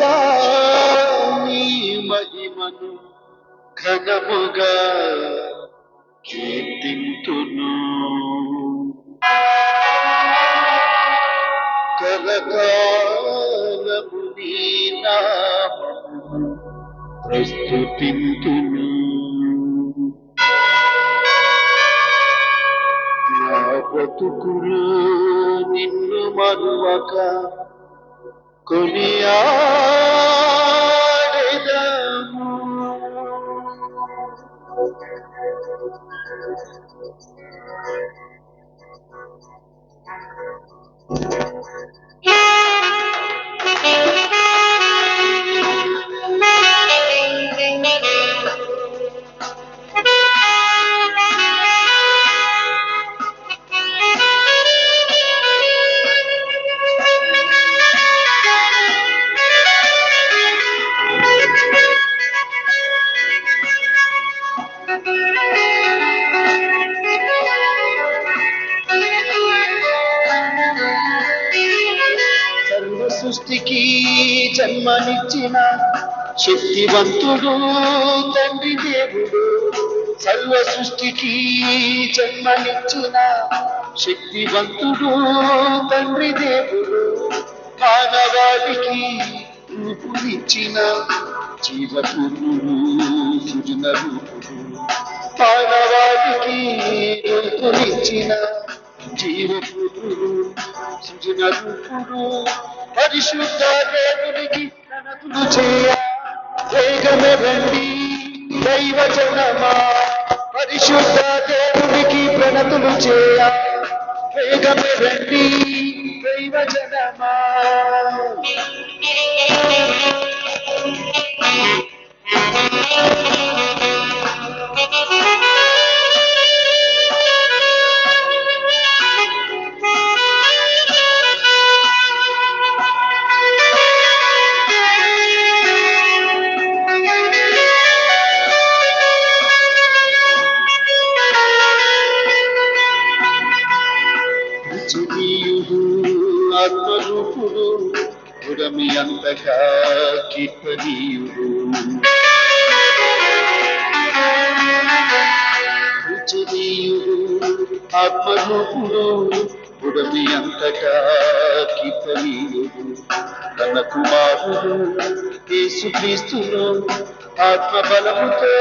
సదా నీ మహిమను ఘనముగా కీర్తింతును. కలకాలము నీ నామమును ప్రస్తుతింతును. నా బ్రతుకులో నిన్ను మరువక కొనియాడెదము. సర్వ సృష్టికి జన్మనిచ్చిన శక్తివంతుడు తండ్రి దేవుడు. సర్వ సృష్టికి జన్మనిచ్చిన శక్తివంతుడు తండ్రి దేవుడు. మానవాళికి రూపునిచ్చిన జీవపూర్ణుడు సృజన రూపుడు. మానవాళికి రూపునిచ్చిన జీవపుత్రుడు సృజన రూపుడు. పరిశుద్ధ దేవునికి ప్రణతులు చేయ వేగమే రండి దైవజనమా. పరిశుద్ధ దేవునికి ప్రణతులు చేయ వేగమే రండి దైవజనమా. ఆత్మరూపుడు పురమి అంతగా కీర్తనీయుడు. పూజనీయుడు ఆత్మరూపుడు పురమి అంతగా కీర్తనీయుడు. తన కుమారుడు యేసుక్రీస్తును ఆత్మబలముతో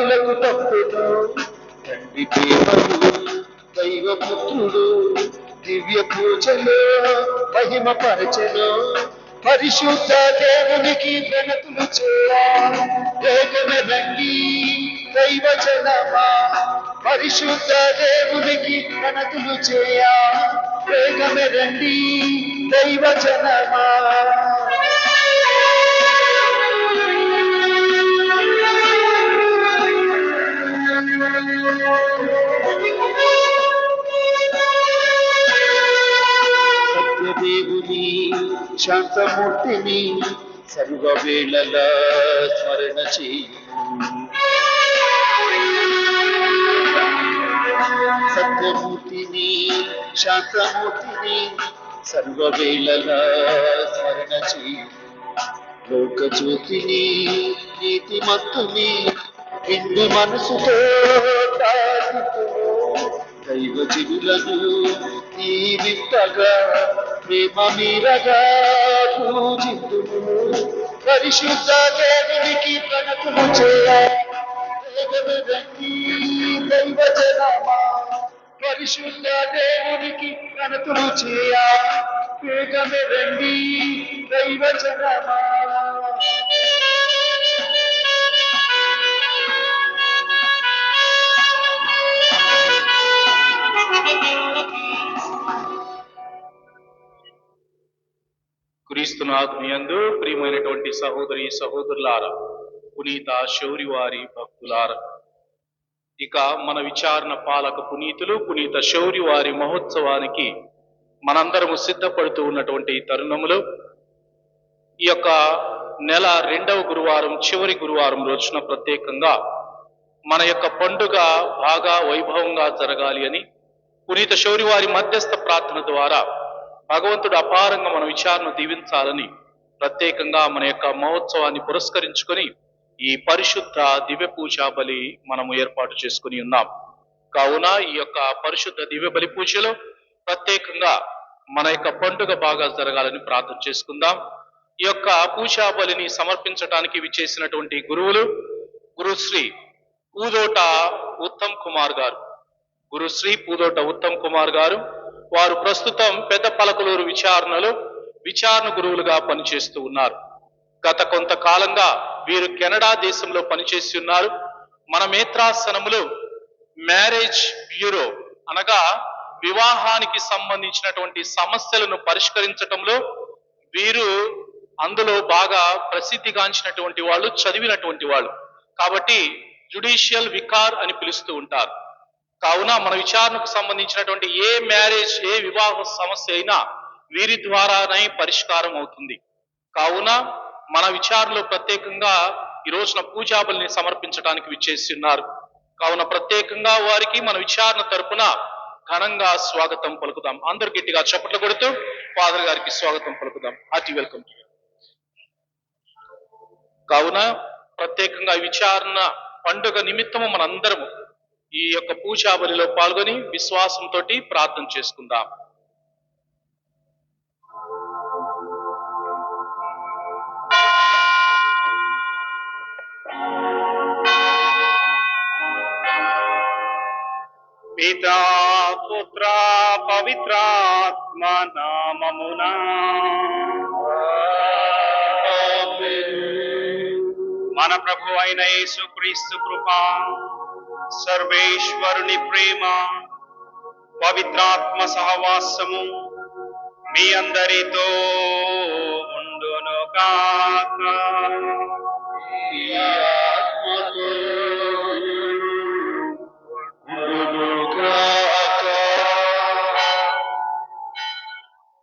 ఇలకు తప్పును. తండ్రి ప్రేమను దైవపుత్రుడు దివ్య పూజలో మహిమ పరచను. పరిశుద్ధ దేవునికి ప్రణతులు చేయ వేగమే రండి దైవజనమా. పరిశుద్ధ దేవునికి ప్రణతులు చేయ వేగమే రండి దైవజనమా. సత్యదేవుని శాంతమూర్తిని సర్వవేళలా స్మరణ చేయు. సత్యమూర్తిని శాంతమూర్తిని సర్వవేళలా స్మరణ చేయు. లోకజ్యోతిని నీతిమంతుని నిండు మనసుతో ప్రార్థింతును. దైవజనులను దీవింపగా ప్రేమ మీరగా పూజింతును. పరిశుద్ధ దేవునికి ప్రణతులు చేయ వేగమే రండి దైవజనమా. పరిశుద్ధ దేవునికి ప్రణతులు చేయ వేగమే రండి దైవజనమా. క్రీస్తునాథుని యందు ప్రియమైనటువంటి సహోదరి సహోదరులారా, పునీత శౌరి వారి భక్తులారా, ఇక మన విచారణ పాలక పునీతులు పునీత శౌరి వారి మహోత్సవానికి మనందరము సిద్ధపడుతూ ఉన్నటువంటి తరుణములో ఈ యొక్క నెల 2వ గురువారం చివరి గురువారం రోజున ప్రత్యేకంగా మన యొక్క పండుగ బాగా వైభవంగా జరగాలి అని పునీత శౌరి వారి మధ్యస్థ ప్రార్థన ద్వారా భగవంతుడు అపారంగా మన విచారణ దీవించాలని ప్రత్యేకంగా మన యొక్క మహోత్సవాన్ని పురస్కరించుకొని ఈ పరిశుద్ధ దివ్య పూజా బలి మనము ఏర్పాటు చేసుకుని ఉన్నాం. కావున ఈ యొక్క పరిశుద్ధ దివ్య బలి పూజలో ప్రత్యేకంగా మన యొక్క పండుగ బాగా జరగాలని ప్రార్థన చేసుకుందాం. ఈ యొక్క పూజా బలిని సమర్పించడానికి విచ్చేసినటువంటి గురువులు గురుశ్రీ పూదోట ఉత్తమ్ కుమార్ గారు, గురుశ్రీ పూదోట ఉత్తమ్ కుమార్ గారు. వారు ప్రస్తుతం పెద్ద పలకలూరు విచారణలో విచారణ గురువులుగా పనిచేస్తూ ఉన్నారు. గత కొంతకాలంగా వీరు కెనడా దేశంలో పనిచేసి ఉన్నారు. మన మేత్రాసనములో మ్యారేజ్ బ్యూరో అనగా వివాహానికి సంబంధించినటువంటి సమస్యలను పరిష్కరించటంలో వీరు అందులో బాగా ప్రసిద్ధిగాంచినటువంటి వాళ్ళు, చదివినటువంటి వాళ్ళు కాబట్టి జుడిషియల్ వికార్ అని పిలుస్తూ ఉంటారు. కావున మన విచారణకు సంబంధించినటువంటి ఏ మ్యారేజ్, ఏ వివాహ సమస్య అయినా వీరి ద్వారానే పరిష్కారం అవుతుంది. కావున మన విచారణలో ప్రత్యేకంగా ఈ రోజున పూజాబలిని సమర్పించడానికి విచ్చేసి ఉన్నారు. కావున ప్రత్యేకంగా వారికి మన విచారణ తరపున ఘనంగా స్వాగతం పలుకుదాం. అందరు గట్టిగా చప్పట్లు కొడుతూ ఫాదర్ గారికి స్వాగతం పలుకుదాం. Hearty welcome. కావున ప్రత్యేకంగా విచారణ పండుగ నిమిత్తము మనందరము ఈ యొక్క పూజా బలిలో పాల్గొని విశ్వాసంతో ప్రార్థన చేసుకుందాం. పితా పుత్ర పవిత్రాత్మ నామమునా మన ప్రభు అయిన యేసుక్రీస్తు కృప, సర్వేశ్వరుని ప్రేమ, పవిత్రాత్మ సహవాసము మీ అందరితో ఉండును గాక.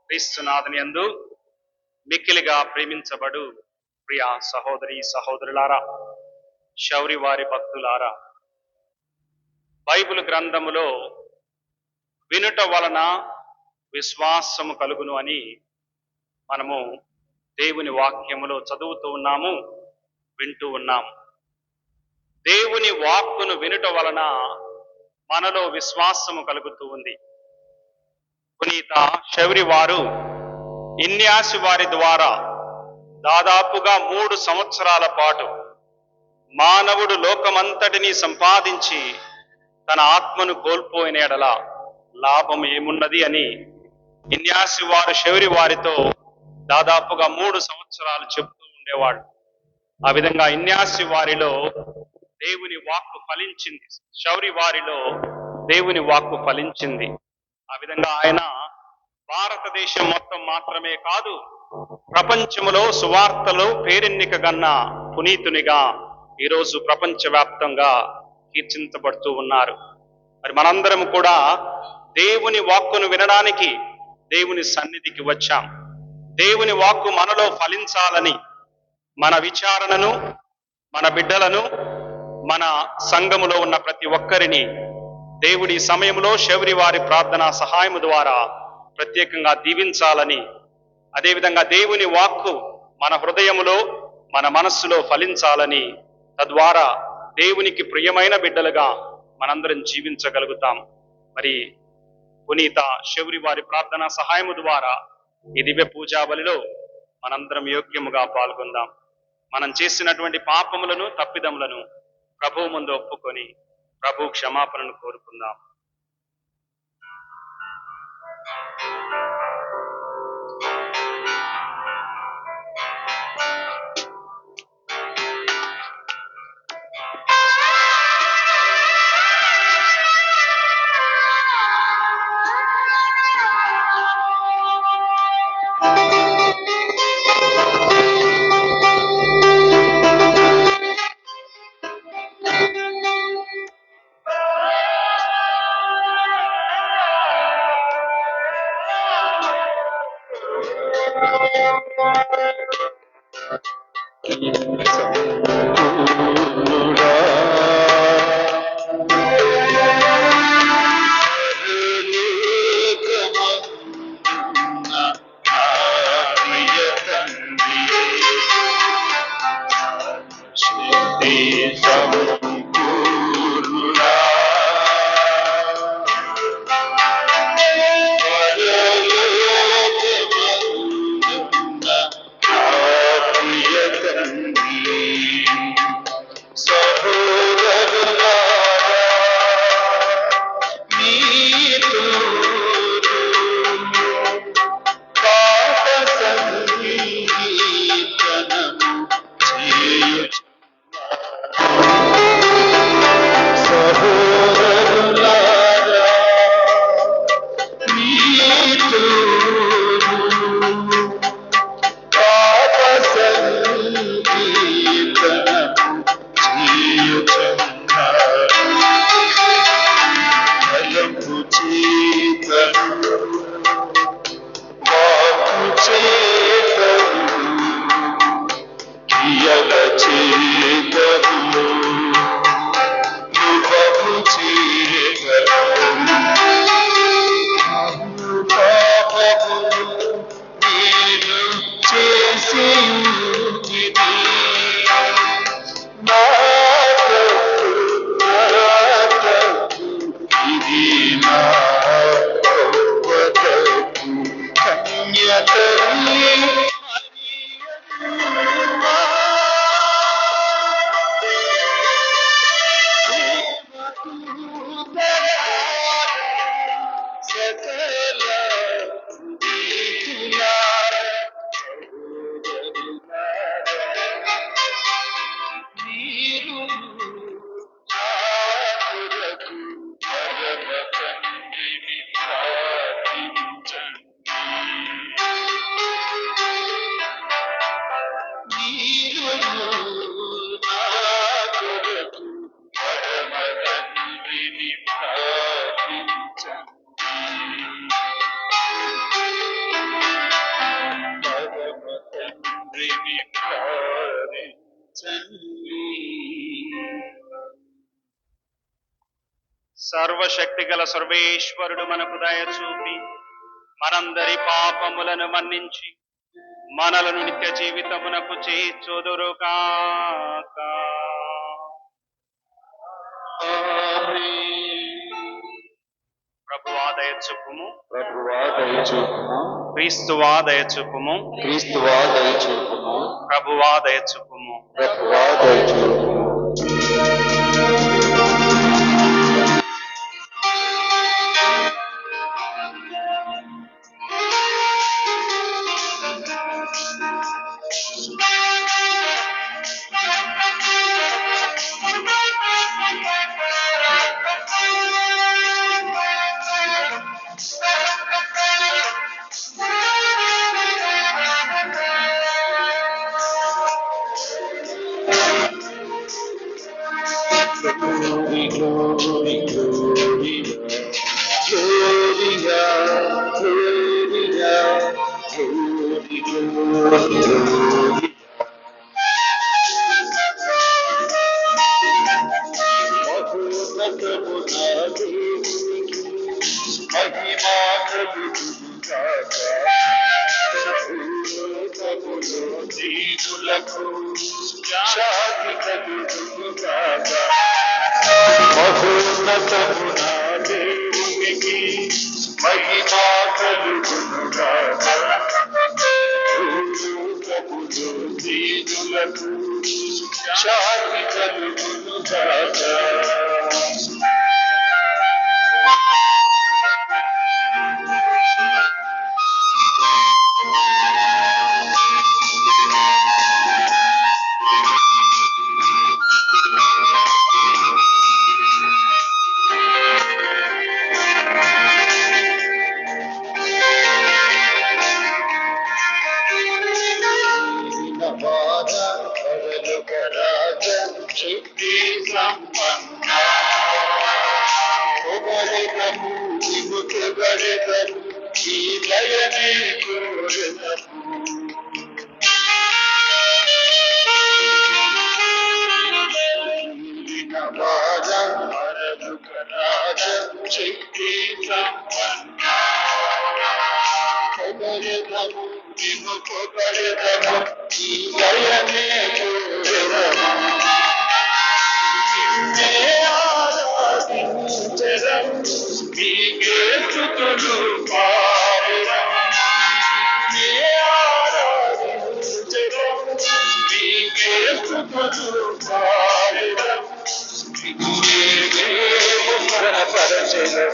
క్రీస్తునాథుని యందు మిక్కిలిగా ప్రేమించబడు ప్రియ సహోదరి సహోదరులారా, శౌరి వారి భక్తులారా, బైబిల్ గ్రంథములో వినుట వలన విశ్వాసము కలుగును అని మనము దేవుని వాక్యములో చదువుతూ ఉన్నాము, వింటూ ఉన్నాము. దేవుని వాక్కును వినుట వలన మనలో విశ్వాసము కలుగుతూ ఉంది. పునీత శౌరి వారు ఇన్యాసి వారి ద్వారా దాదాపుగా 3 సంవత్సరాల పాటు మానవుడు లోకమంతటినీ సంపాదించి తన ఆత్మను కోల్పోయిన ఎడల లాభం ఏమున్నది అని ఇన్యాసి వారు శౌరి వారితో దాదాపుగా 3 సంవత్సరాలు చెబుతూ ఉండేవాడు. ఆ విధంగా ఇన్యాసి వారిలో దేవుని వాక్కు ఫలించింది, శౌరి వారిలో దేవుని వాక్కు ఫలించింది. ఆ విధంగా ఆయన భారతదేశం మొత్తం మాత్రమే కాదు, ప్రపంచములో సువార్తలో పేరెన్నిక గన్న పునీతునిగా ఈరోజు ప్రపంచవ్యాప్తంగా కీర్తించబడుతూ ఉన్నారు. మరి మనందరం కూడా దేవుని వాక్కును వినడానికి దేవుని సన్నిధికి వచ్చాం. దేవుని వాక్కు మనలో ఫలించాలని మన విచారణను, మన బిడ్డలను, మన సంఘములో ఉన్న ప్రతి ఒక్కరిని దేవుడి సమయంలో శౌరి వారి ప్రార్థనా సహాయము ద్వారా ప్రత్యేకంగా దీవించాలని, అదేవిధంగా దేవుని వాక్కు మన హృదయములో, మన మనస్సులో ఫలించాలని, తద్వారా దేవునికి ప్రియమైన బిడ్డలుగా మనందరం జీవించగలుగుతాం. మరి పునీత శౌరి వారి ప్రార్థనా సహాయము ద్వారా ఈ దివ్య పూజా బలిలో మనందరం యోగ్యముగా పాల్గొందాం. మనం చేసినటువంటి పాపములను, తప్పిదములను ప్రభువు ముందు ఒప్పుకొని ప్రభు క్షమాపణను కోరుకుందాం. సకల నీతులారా, సహోదరులారా, మీరు నా కొరకు పరమ తండ్రిని ప్రార్థించండి. మీరు నా కొరకు పరమ తండ్రిని ప్రార్థించండి. పరమ తండ్రిని ప్రార్థించండి. సర్వశక్తి గల సర్వేశ్వరుడు మనకు దయ చూపి మనందరి పాపములను మన్నించి మనలను నిత్య జీవితమునకు చేర్చుదురుగాక. ప్రభువా దయ చూపుము, ప్రభువా దయ చూపుము, క్రీస్తువా దయ చూపుము, క్రీస్తువా దయ చూపుము, ప్రభువా దయ చూపుము. ప్రభువా దయ చూపుము. Glory, glory, Gloria, Gloria, Gloria, glory, glory, Gloria. మహోన్నతమున దేవునికి మహిమ కలుగుగాక. భూలోకములో జీవులకు శాంతి కలుగుగాక. మహోన్నతమున దేవునికి మహిమ కలుగుగాక. భూలోకములో జీవులకు శాంతి కలుగుగాక. శక్తి సంపన్న పొగడెదము, నిన్ను పొగడెదము, ఈ దయనే కోరెదము. వాద మరలుక రాజ శక్తి సంపన్న పొగడెదము, నిన్ను పొగడెదము, ఈ దయనే కోరెదము. మీకే స్తుతులు పాడెదం, మీకే స్తుతులు పాడెదం, కనపరచెదం.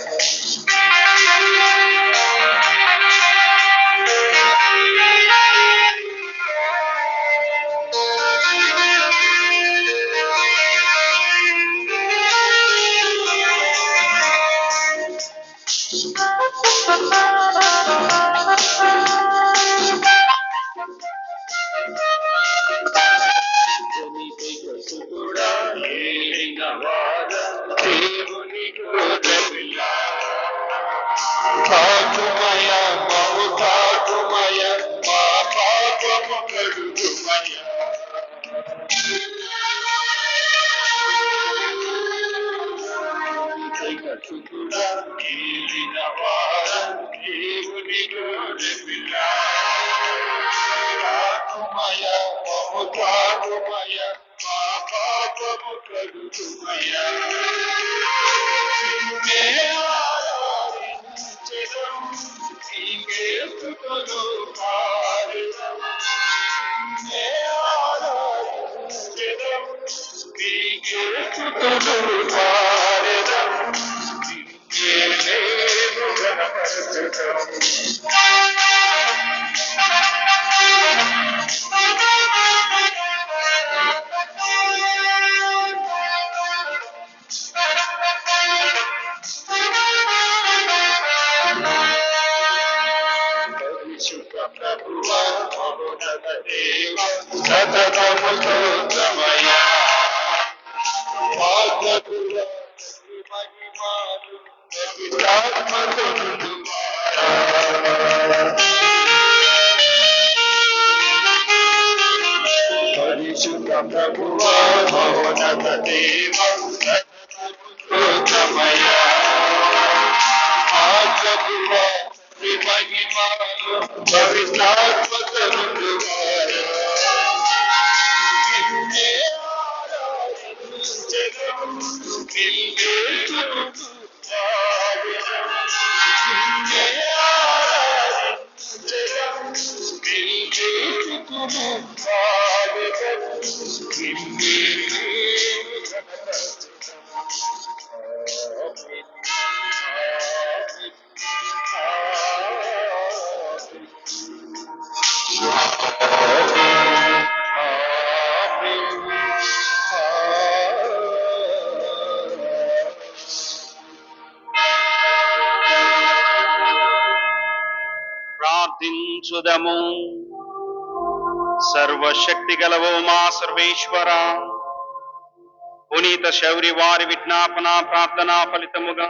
దేవుని గోరపిల్ల ఠాకుమయ మము ఠాకుమయ మా పాపము కడుగుమయ. కట్టుకుడా ఏలిన వార దేవుని గోరపిల్ల ఠాకుమయ మము ఠాకుమయ మా పాపము కడుగుమయ. పాడెదం, పరిశుద్ధ ప్రభువా మహోన్నత దేవ సతతము స్తోత్రమయ్యా. పాత్రకుల మహిమాలు పవిత్రాత్మతోనువాడా. పరిశుద్ధ ప్రభువా మహోన్నత దేవ సతతము స్తోత్రమయ్యా. పాత్రకుల మహిమాలు పవిత్రాత్మతోనువాడా. నిన్నే ఆరాధించెదము, నిన్నే స్తుతించెదము, నిన్నే ఆరాధించెదము, నిన్నే స్తుతించెదము, నిన్నే ప్రార్థించుదము. సర్వశక్తి గలవో మా సర్వేశ్వర, పునీత శౌరి వారి విజ్ఞాపన ప్రార్థన ఫలితముగా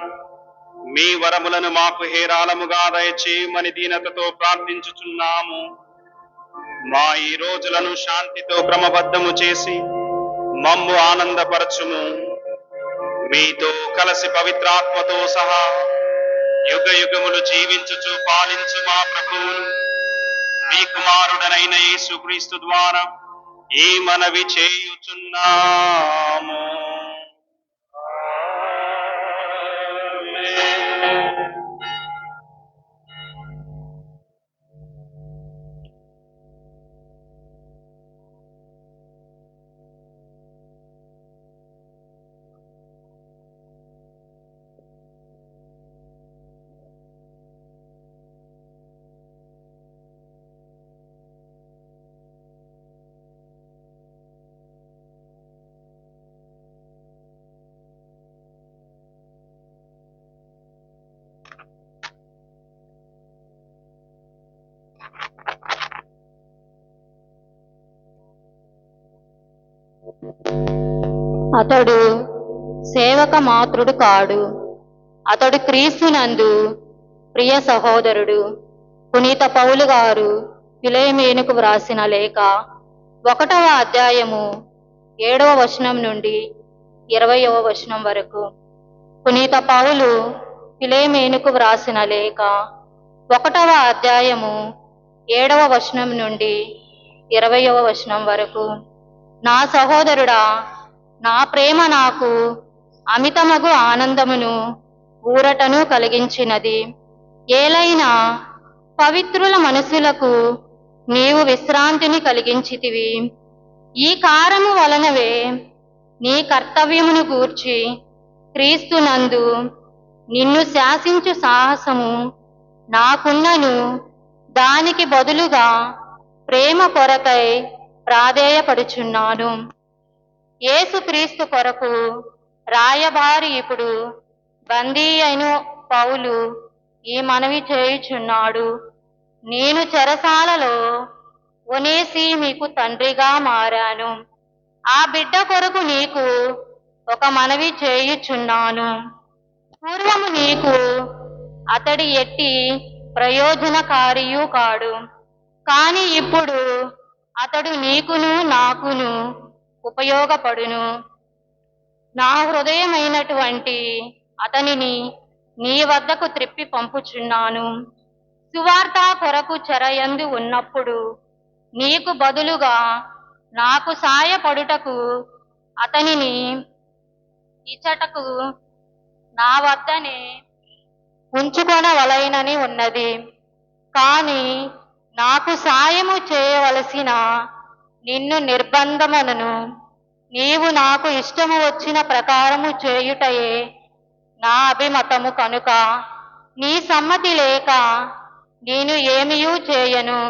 మీ వరములను మాకు హేరాళముగా దయచేయమని దీనతతో ప్రార్థించుచున్నాము. మా ఈ రోజులను శాంతితో క్రమబద్ధము చేసి మమ్ము ఆనందపరచుము. మీతో కలిసి పవిత్రాత్మతో సహా యుగ యుగములు జీవించుచు పాలించు మా ప్రభువును మీ కుమారుడనైన యేసుక్రీస్తు ద్వారా ఈ మనవి చేయుచున్నాము. అతడు సేవక మాత్రుడు కాడు, అతడు క్రీస్తునందు ప్రియ సహోదరుడు. పునీత పౌలు గారు ఫిలెమోనుకు వ్రాసిన లేఖ 1వ అధ్యాయము 7వ వచనం నుండి 20వ వచనం వరకు. పునీత పౌలు ఫిలెమోనుకు వ్రాసిన లేఖ 1వ అధ్యాయము 7వ వచనం నుండి 20వ వచనం వరకు. నా సహోదరుడా, నా ప్రేమ నాకు అమితమగు ఆనందమును ఊరటను కలిగించినది. ఏలైనా పవిత్రుల మనసులకు నీవు విశ్రాంతిని కలిగించితివి. ఈ కారము వలనవే నీ కర్తవ్యమును గూర్చి క్రీస్తునందు నిన్ను శాసించు సాహసము నాకున్నను, దానికి బదులుగా ప్రేమ కొరకై ప్రాధేయపడుచున్నాను. యేసుక్రీస్తు కొరకు రాయబారి ఇప్పుడు బందీ అయిన పౌలు ఈ మనవి చేయుచున్నాడు. నేను చెరసాలలో ఒనేసిముకు తండ్రిగా మారాను. ఆ బిడ్డ కొరకు నీకు ఒక మనవి చేయుచున్నాను. పూర్వము నీకు అతడి ఎట్టి ప్రయోజనకారియు కాడు, కాని ఇప్పుడు అతడు నీకును నాకును ఉపయోగపడును. నా హృదయమైనటువంటి అతనిని నీ వద్దకు త్రిప్పి పంపుచున్నాను. సువార్త కొరకు చెరయందు ఉన్నప్పుడు నీకు బదులుగా నాకు సాయపడుటకు అతనిని ఇచ్చటకు నా వద్దనే ఉంచుకొనవలెనని ఉన్నది. కాని నాకు సాయము చేయవలసిన నిన్ను నిర్బంధములను నీవు నాకు ఇష్టము వచ్చిన ప్రకారము చేయుటయే నా అభిమతము కనుక నీ సమ్మతి లేక నేను ఏమీయూ చేయను.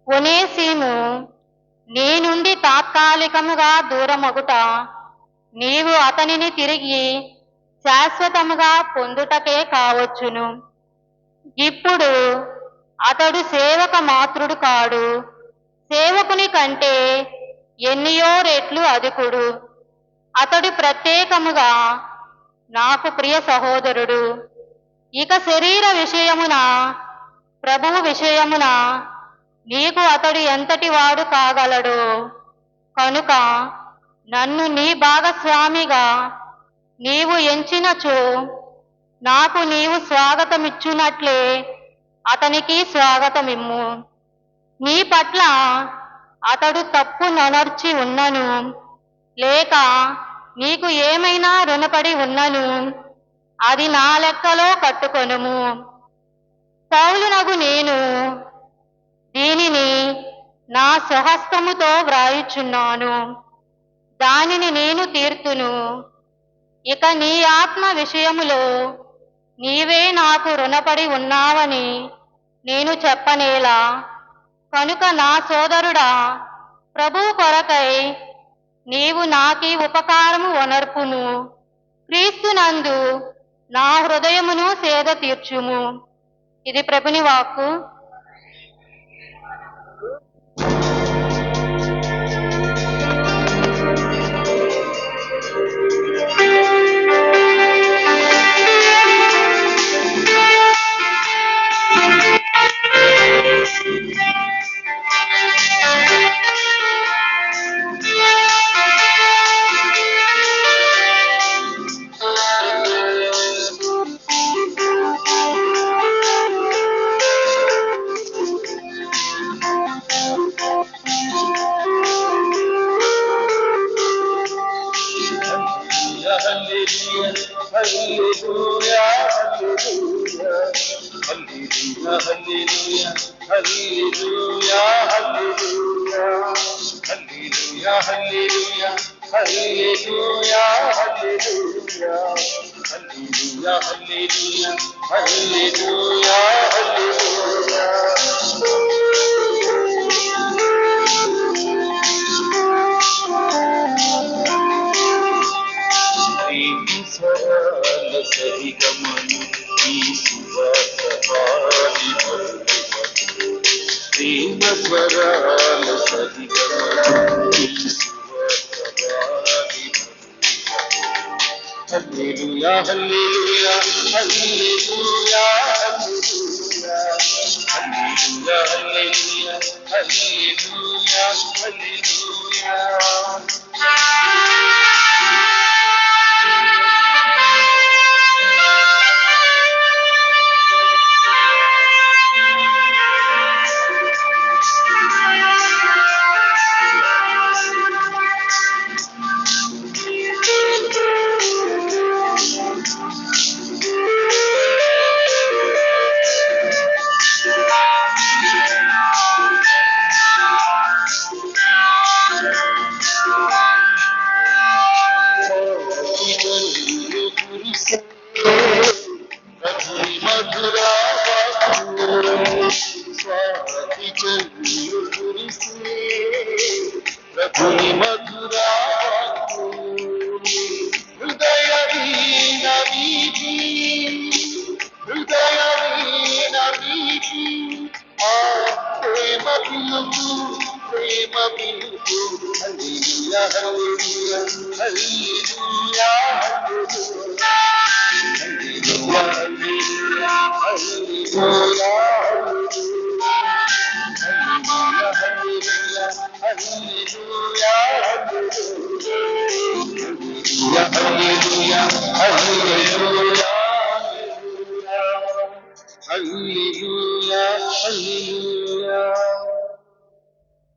ఒనేసిము నీ నుండి తాత్కాలికముగా దూరమగుట నీవు అతనిని తిరిగి శాశ్వతముగా పొందుటకే కావచ్చును. ఇప్పుడు అతడు సేవక మాత్రుడు కాడు, సేవకుని కంటే ఎన్నియో రెట్లు అధికుడు. అతడు ప్రత్యేకముగా నాకు ప్రియ సహోదరుడు. ఇక శరీర విషయమున, ప్రభువు విషయమున నీకు అతడు ఎంతటి వాడు కాగలడు. కనుక నన్ను నీ భాగస్వామిగా నీవు ఎంచినచో నాకు నీవు స్వాగతమిచ్చునట్లే అతనికి స్వాగతమిమ్ము. నీ పట్ల అతడు తప్పు నొనర్చి ఉన్నను, లేక నీకు ఏమైనా రుణపడి ఉన్నను, అది నా లెక్కలో కట్టుకొనుము. పౌలునగు నేను దీనిని నా స్వహస్తముతో వ్రాయుచున్నాను, దానిని నేను తీర్తును. ఇక నీ ఆత్మ విషయములో నీవే నాకు రుణపడి ఉన్నావని నేను చెప్పనేలా. కనుక నా సోదరుడా, ప్రభువు కొరకై నీవు నాకీ ఉపకారము ఒనర్పుము. క్రీస్తునందు నా హృదయమును సేద తీర్చుము. ఇది ప్రభుని వాక్కు.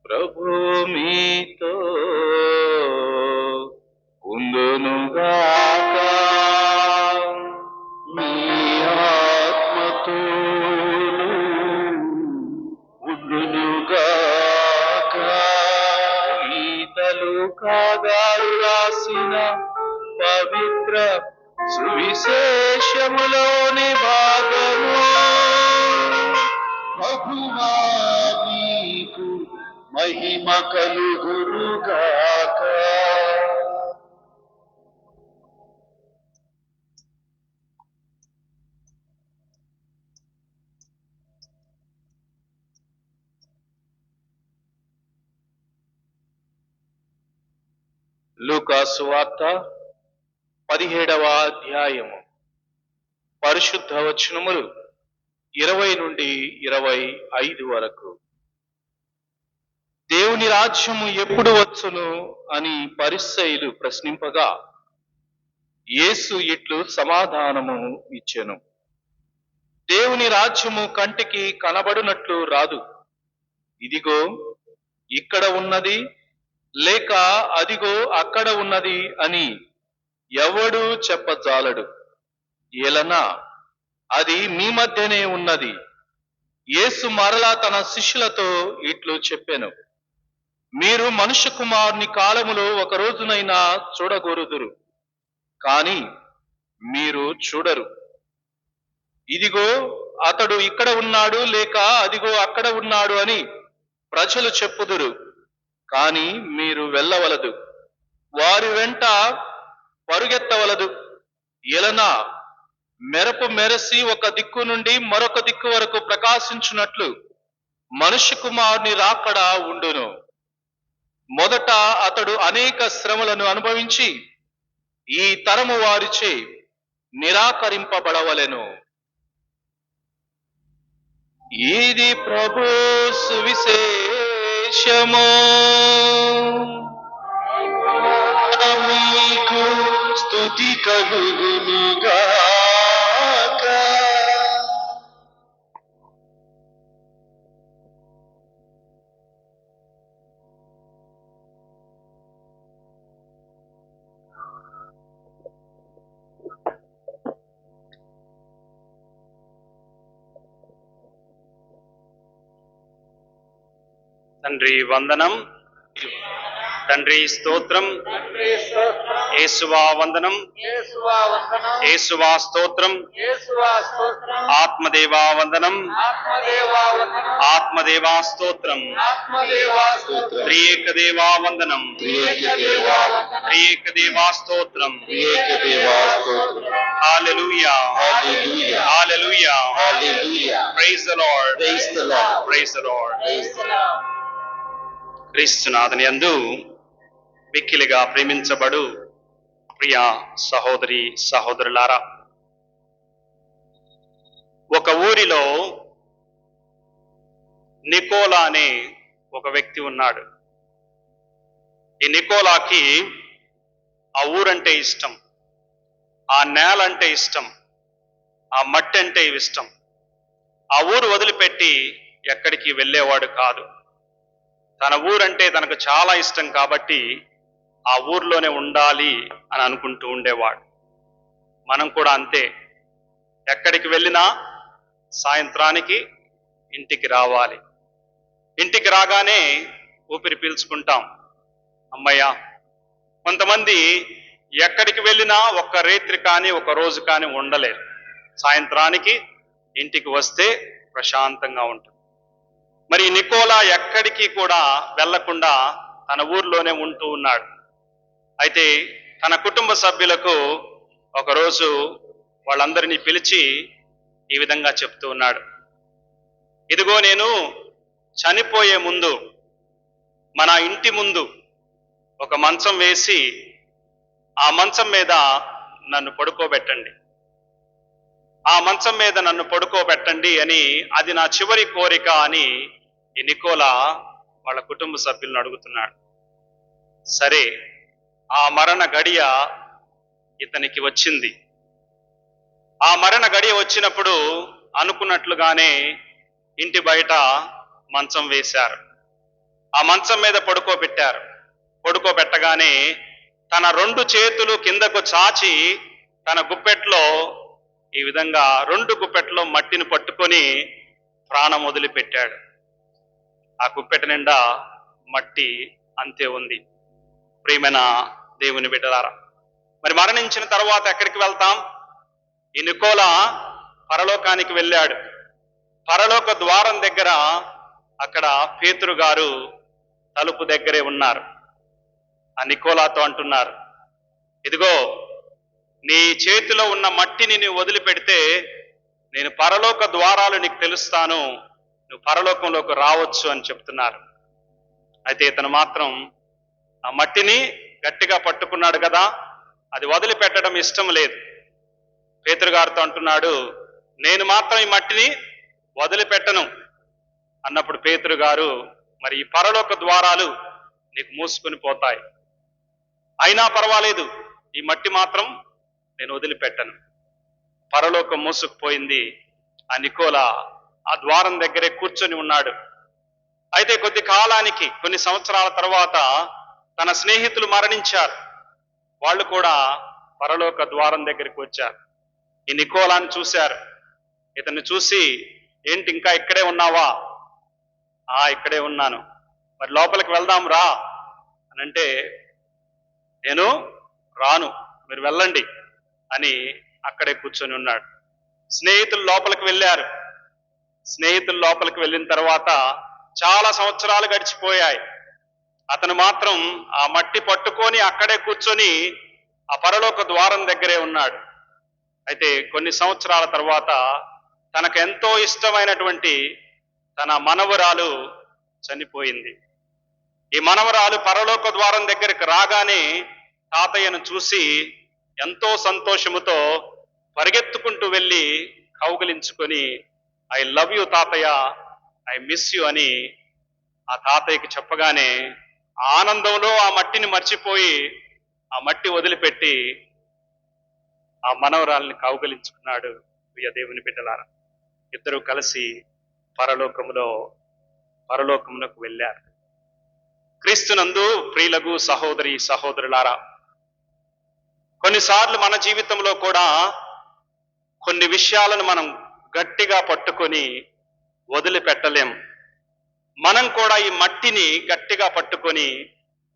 ప్రభు మీతో ఉండునుగాక, మీ ఆత్మతోను ఉండునుగాక. ఈతలు కాగారు రాసిన పవిత్ర సువిశేషములోని భాగము. ప్రభువా నీకు మహిమ కలుగునుగాక. లూకా సువార్త 17వ అధ్యాయము పరిశుద్ధ వచనములు 20 నుండి 25 వరకు. దేవుని రాజ్యము ఎప్పుడు వచ్చును అని పరిసయ్యులు ప్రశ్నింపగా యేసు ఇట్లు సమాధానము ఇచ్చెను. దేవుని రాజ్యము కంటికి కనబడునట్లు రాదు. ఇదిగో ఇక్కడ ఉన్నది, లేక అదిగో అక్కడ ఉన్నది అని ఎవడు చెప్పజాలడు. ఏలనా అది మీ మధ్యనే ఉన్నది. యేసు మరలా తన శిష్యులతో ఇట్లు చెప్పెను. మీరు మనుష్య కుమారుని కాలములో ఒక రోజునైనా చూడగోరుదురు, కాని మీరు చూడరు. ఇదిగో అతడు ఇక్కడ ఉన్నాడు, లేక అదిగో అక్కడ ఉన్నాడు అని ప్రజలు చెప్పుదురు, కాని మీరు వెళ్ళవలదు, వారి వెంట పరుగెత్తవలదు. ఎలనా మెరపు మెరసి ఒక దిక్కు నుండి మరొక దిక్కు వరకు ప్రకాశించున్నట్లు మనుష్య కుమారుని రాకడ ఉండును. మొదట అతడు అనేక శ్రమలను అనుభవించి ఈ తరము వారిచే నిరాకరింపబడవలెను. ఇది ప్రభు సువిశేషము. మీకు స్తుతి కలుగునుగాక. తండ్రి వందనం, తండ్రి స్తోత్రం, యేసువా వందనం, యేసువా స్తోత్రం, ఆత్మదేవా వందనం, ఆత్మదేవా స్తోత్రం, త్రియేక దేవా వందనం, త్రియేక దేవా స్తోత్రం. హల్లెలూయా, హల్లెలూయా, praise the Lord, praise the Lord. క్రీస్తునాథుని యందు మిక్కిలిగా ప్రేమించబడు ప్రియ సహోదరి సహోదరులారా, ఒక ఊరిలో నికోలా అనే ఒక వ్యక్తి ఉన్నాడు. ఈ నికోలాకి ఆ ఊరంటే ఇష్టం, ఆ నేల అంటే ఇష్టం, ఆ మట్టి అంటే ఇష్టం. ఆ ఊరు వదిలిపెట్టి ఎక్కడికి వెళ్ళేవాడు కాదు. తన ఊరంటే తనకు చాలా ఇష్టం కాబట్టి ఆ ఊర్లోనే ఉండాలి అని అనుకుంటూ ఉండేవాడు. మనం కూడా అంతే, ఎక్కడికి వెళ్ళినా సాయంత్రానికి ఇంటికి రావాలి. ఇంటికి రాగానే ఊపిరి పీల్చుకుంటాం, అమ్మయ్య. కొంతమంది ఎక్కడికి వెళ్ళినా ఒక్క రాత్రి కానీ ఒక రోజు కానీ ఉండలేరు. సాయంత్రానికి ఇంటికి వస్తే ప్రశాంతంగా ఉంటుంది. మరి నికోలా ఎక్కడికి కూడా వెళ్లకుండా తన ఊర్లోనే ఉంటూ ఉన్నాడు. అయితే తన కుటుంబ సభ్యులకు ఒకరోజు వాళ్ళందరినీ పిలిచి ఈ విధంగా చెప్తూ ఉన్నాడు. ఇదిగో నేను చనిపోయే ముందు మన ఇంటి ముందు ఒక మంచం వేసి ఆ మంచం మీద నన్ను పడుకోబెట్టండి, ఆ మంచం మీద నన్ను పడుకోబెట్టండి అని, అది నా చివరి కోరిక అని ఈ నికోలా వాళ్ళ కుటుంబ సభ్యులను అడుగుతున్నాడు. సరే, ఆ మరణ గడియ ఇతనికి వచ్చింది. ఆ మరణ గడియ వచ్చినప్పుడు అనుకున్నట్లుగానే ఇంటి బయట మంచం వేశారు. ఆ మంచం మీద పడుకోబెట్టారు. పడుకోబెట్టగానే తన 2 చేతులు కిందకు చాచి తన గుప్పెట్లో ఈ విధంగా 2 గుప్పెట్లో మట్టిని పట్టుకొని ప్రాణం వదిలిపెట్టాడు. ఆ గుప్పెట నిండా మట్టి అంతే ఉంది. ప్రియమైన దేవుని బిడ్డలారా, మరి మరణించిన తర్వాత ఎక్కడికి వెళ్తాం? ఈ నికోలా పరలోకానికి వెళ్ళాడు. పరలోక ద్వారం దగ్గర అక్కడ పేతురు గారు తలుపు దగ్గరే ఉన్నారు. ఆ నికోలాతో అంటున్నారు, ఇదిగో నీ చేతిలో ఉన్న మట్టిని నువ్వు వదిలిపెడితే నేను పరలోక ద్వారాలు నీకు తెలుస్తాను, నువ్వు పరలోకంలోకి రావచ్చు అని చెప్తున్నారు. అయితే ఇతను మాత్రం ఆ మట్టిని గట్టిగా పట్టుకున్నాడు కదా, అది వదిలిపెట్టడం ఇష్టం లేదు. పేతురు గారితో అంటున్నాడు, నేను మాత్రం ఈ మట్టిని వదిలిపెట్టను అన్నప్పుడు పేతురు గారు, మరి ఈ పరలోక ద్వారాలు నీకు మూసుకొని పోతాయి, అయినా పర్వాలేదు, ఈ మట్టి మాత్రం నేను వదిలిపెట్టను. పరలోకం మూసుకుపోయింది. ఆ నికోలా ఆ ద్వారం దగ్గరే కూర్చొని ఉన్నాడు. అయితే కొద్ది కాలానికి, కొన్ని సంవత్సరాల తర్వాత తన స్నేహితులు మరణించారు. వాళ్ళు కూడా పరలోక ద్వారం దగ్గరికి వచ్చారు. ఈ నికోలాని చూశారు. ఇతన్ని చూసి, ఏంటి ఇంకా ఇక్కడే ఉన్నావా? ఇక్కడే ఉన్నాను. మరి లోపలికి వెళ్దాం రా అని అంటే, నేను రాను, మీరు వెళ్ళండి అని అక్కడే కూర్చొని ఉన్నాడు. స్నేహితులు లోపలికి వెళ్ళారు. స్నేహితులు లోపలికి వెళ్ళిన తర్వాత చాలా సంవత్సరాలు గడిచిపోయాయి. అతను మాత్రం ఆ మట్టి పట్టుకొని అక్కడే కూర్చొని ఆ పరలోక ద్వారం దగ్గరే ఉన్నాడు. అయితే కొన్ని సంవత్సరాల తర్వాత తనకు ఎంతో ఇష్టమైనటువంటి తన మనవరాలు చనిపోయింది. ఈ మనవరాలు పరలోక ద్వారం దగ్గరికి రాగానే తాతయ్యను చూసి ఎంతో సంతోషముతో పరిగెత్తుకుంటూ వెళ్ళి కౌగిలించుకొని, ఐ లవ్ యు తాతయ్య, ఐ మిస్ యు అని ఆ తాతయ్యకి చెప్పగానే ఆనందంలో ఆ మట్టిని మర్చిపోయి ఆ మట్టి వదిలిపెట్టి ఆ మనవరాల్ని కౌగిలించుకున్నాడు. ప్రియ దేవుని బిడ్డలారా, ఇద్దరు కలిసి పరలోకమునకు వెళ్ళారు. క్రీస్తునందు ప్రియులకు సహోదరి సహోదరులారా, కొన్నిసార్లు మన జీవితంలో కూడా కొన్ని విషయాలను మనం గట్టిగా పట్టుకొని వదిలిపెట్టలేం. మనం కూడా ఈ మట్టిని గట్టిగా పట్టుకొని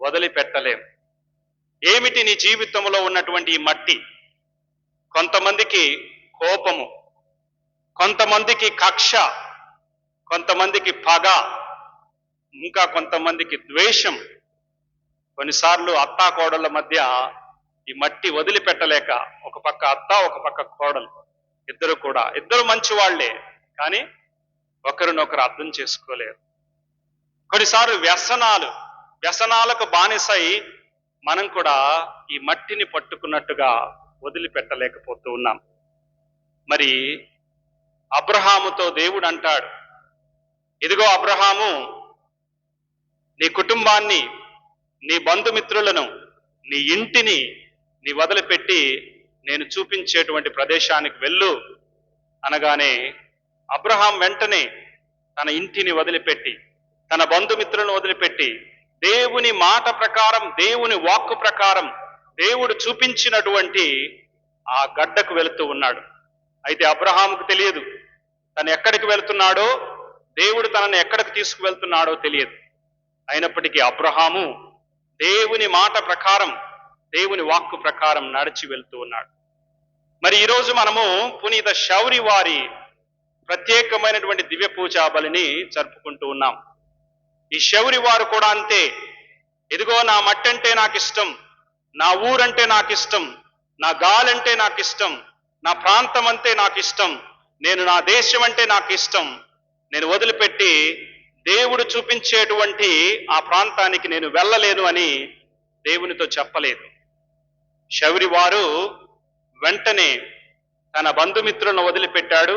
వదిలిపెట్టలేం. ఏమిటి నీ జీవితంలో ఉన్నటువంటి ఈ మట్టి? కొంతమందికి కోపము, కొంతమందికి కక్ష, కొంతమందికి పగ, ఇంకా కొంతమందికి ద్వేషం. కొన్నిసార్లు అత్తా కోడళ్ళ మధ్య ఈ మట్టి వదిలిపెట్టలేక, ఒక పక్క అత్త, ఒక పక్క కోడలు, ఇద్దరు మంచి వాళ్లే, కానీ ఒకరినొకరు అర్థం చేసుకోలేరు. కొన్నిసార్లు వ్యసనాలకు బానిసై మనం కూడా ఈ మట్టిని పట్టుకున్నట్టుగా వదిలిపెట్టలేకపోతూ ఉన్నాం. మరి అబ్రహాముతో దేవుడు అంటాడు, ఇదిగో అబ్రహాము, నీ కుటుంబాన్ని, నీ బంధుమిత్రులను, నీ ఇంటిని నీ వదిలిపెట్టి నేను చూపించేటువంటి ప్రదేశానికి వెళ్ళు అనగానే అబ్రహాం వెంటనే తన ఇంటిని వదిలిపెట్టి, తన బంధుమిత్రులను వదిలిపెట్టి, దేవుని మాట ప్రకారం, దేవుని వాక్కు ప్రకారం, దేవుడు చూపించినటువంటి ఆ గడ్డకు వెళుతూ ఉన్నాడు. అయితే అబ్రహాముకు తెలియదు తను ఎక్కడికి వెళుతున్నాడో, దేవుడు తనని ఎక్కడికి తీసుకువెళ్తున్నాడో తెలియదు. అయినప్పటికీ అబ్రహాము దేవుని మాట ప్రకారం, దేవుని వాక్కు ప్రకారం నడిచి వెళ్తూ ఉన్నాడు. మరి ఈరోజు మనము పునీత శౌరి వారి ప్రత్యేకమైనటువంటి దివ్య పూజా బలిని జరుపుకుంటూ ఉన్నాం. ఈ శౌరి వారు కూడా అంతే. ఇదిగో నా మట్టి అంటే నాకు ఇష్టం, నా ఊరంటే నాకు ఇష్టం, నా గాలంటే నాకు ఇష్టం, నా ప్రాంతం అంటే నాకు ఇష్టం, నేను నా దేశం అంటే నాకు ఇష్టం, నేను వదిలిపెట్టి దేవుడు చూపించేటువంటి ఆ ప్రాంతానికి నేను వెళ్ళలేను అని దేవునితో చెప్పలేదు. శౌరి వారు వెంటనే తన బంధుమిత్రులను వదిలిపెట్టాడు,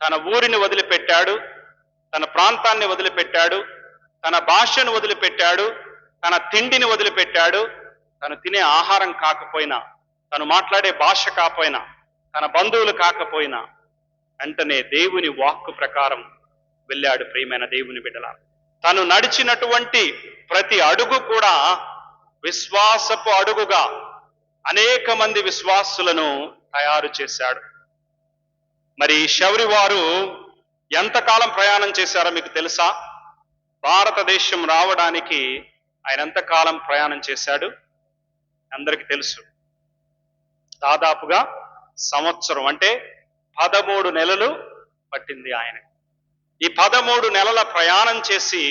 తన ఊరిని వదిలిపెట్టాడు, తన ప్రాంతాన్ని వదిలిపెట్టాడు, తన భాషను వదిలిపెట్టాడు, తన తిండిని వదిలిపెట్టాడు. తను తినే ఆహారం కాకపోయినా, తను మాట్లాడే భాష కాకపోయినా, తన బంధువులు కాకపోయినా వెంటనే దేవుని వాక్కు ప్రకారం వెళ్ళాడు. ప్రియమైన దేవుని బిడ్డల, తను నడిచినటువంటి ప్రతి అడుగు కూడా విశ్వాసపు అడుగుగా అనేక మంది విశ్వాసులను తయారు చేశాడు. మరి శౌరి వారు ఎంతకాలం ప్రయాణం చేశారో మీకు తెలుసా? భారతదేశం రావడానికి ఆయన ఎంతకాలం ప్రయాణం చేశాడు అందరికీ తెలుసు. దాదాపుగా సంవత్సరం, అంటే 13 నెలలు పట్టింది ఆయన. ఈ 13 నెలల ప్రయాణం చేసి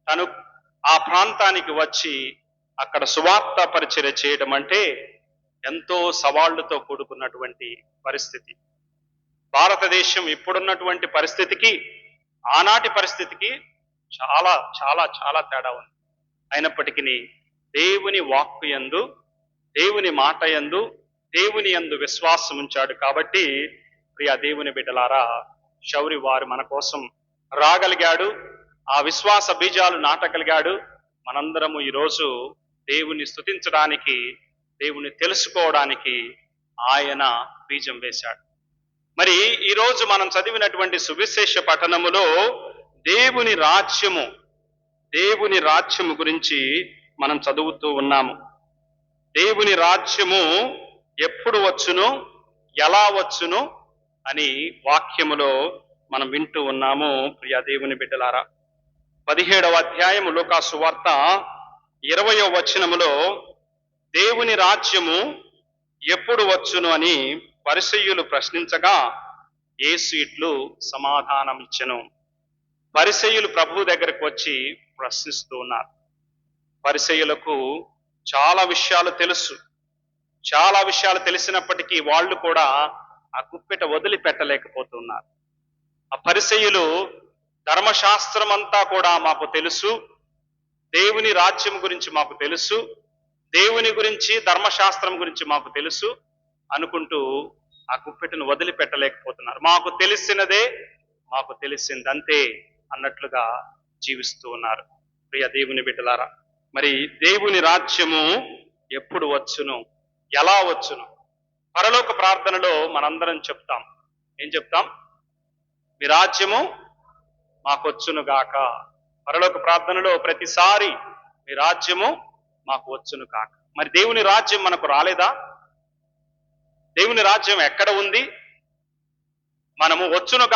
తను ఆ ప్రాంతానికి వచ్చి అక్కడ సువార్త పరిచర్య చేయడం అంటే ఎంతో సవాళ్లతో కూడుకున్నటువంటి పరిస్థితి. భారతదేశం ఇప్పుడున్నటువంటి పరిస్థితికి ఆనాటి పరిస్థితికి చాలా చాలా చాలా తేడా ఉంది. అయినప్పటికీ దేవుని వాక్కు యందు, దేవుని మాట యందు, దేవుని యందు విశ్వాసం ఉంచాడు కాబట్టి ప్రియ దేవుని బిడ్డలారా, శౌరి వారు మన కోసం రాగలిగాడు, ఆ విశ్వాస బీజాలు నాటగలిగాడు. మనందరము ఈరోజు దేవుని స్తుతించడానికి, దేవుని తెలుసుకోవడానికి ఆయన బీజం వేశాడు. మరి ఈరోజు మనం చదివినటువంటి సువిశేష పఠనములో దేవుని రాజ్యము గురించి మనం చదువుతూ ఉన్నాము. దేవుని రాజ్యము ఎప్పుడు వచ్చును, ఎలా వచ్చును అని వాక్యములో మనం వింటూ ఉన్నాము. ప్రియ దేవుని బిడ్డలారా, 17వ అధ్యాయము లూకా సువార్త 20వ వచనములో దేవుని రాజ్యము ఎప్పుడు వచ్చును అని పరిసయ్యులు ప్రశ్నించగా యేసు ఇట్లు సమాధానం ఇచ్చెను. పరిసయ్యులు ప్రభువు దగ్గరకు వచ్చి ప్రశ్నిస్తూ ఉన్నారు. పరిసయ్యులకు చాలా విషయాలు తెలుసు. చాలా విషయాలు తెలిసినప్పటికీ వాళ్ళు కూడా ఆ గుప్పెట వదిలిపెట్టలేకపోతున్నారు. ఆ పరిసయ్యులు ధర్మశాస్త్రం అంతా కూడా మాకు తెలుసు, దేవుని రాజ్యం గురించి మాకు తెలుసు, దేవుని గురించి ధర్మశాస్త్రం గురించి మాకు తెలుసు అనుకుంటూ ఆ గుప్పెటను వదిలిపెట్టలేకపోతున్నారు. మాకు తెలిసినదే, మాకు తెలిసిందంతే అన్నట్లుగా జీవిస్తూ ఉన్నారు. ప్రియ దేవుని బిడ్డలారా, మరి దేవుని రాజ్యము ఎప్పుడు వచ్చును, ఎలా వచ్చును? పరలోక ప్రార్థనలో మనందరం చెప్తాం. ఏం చెప్తాం? మీ రాజ్యము మాకొచ్చును గాక. పరలోక ప్రార్థనలో ప్రతిసారి మీ రాజ్యము మాకు వచ్చును కాక. మరి దేవుని రాజ్యం మనకు రాలేదా? దేవుని రాజ్యం ఎక్కడ ఉంది? మనము వచ్చును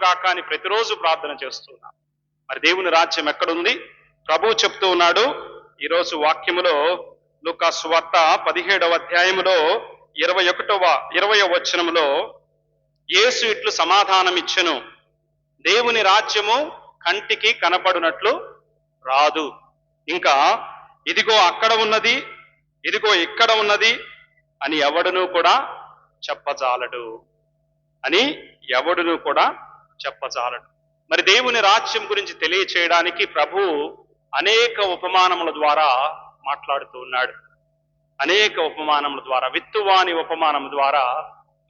గాక అని ప్రతిరోజు ప్రార్థన చేస్తున్నాం. మరి దేవుని రాజ్యం ఎక్కడుంది? ప్రభువు చెప్తూ ఉన్నాడు ఈరోజు వాక్యములో, లూకా సువార్త 17వ అధ్యాయములో 21వ వచనములో యేసు ఇట్లు సమాధానం ఇచ్చెను, దేవుని రాజ్యము కంటికి కనపడునట్లు రాదు. ఇంకా ఇదిగో అక్కడ ఉన్నది, ఇదిగో ఇక్కడ ఉన్నది అని ఎవడును కూడా చెప్పజాలడు. మరి దేవుని రాజ్యం గురించి తెలియచేయడానికి ప్రభు అనేక ఉపమానముల ద్వారా మాట్లాడుతూ ఉన్నాడు. అనేక ఉపమానముల ద్వారా, విత్తువాని ఉపమానం ద్వారా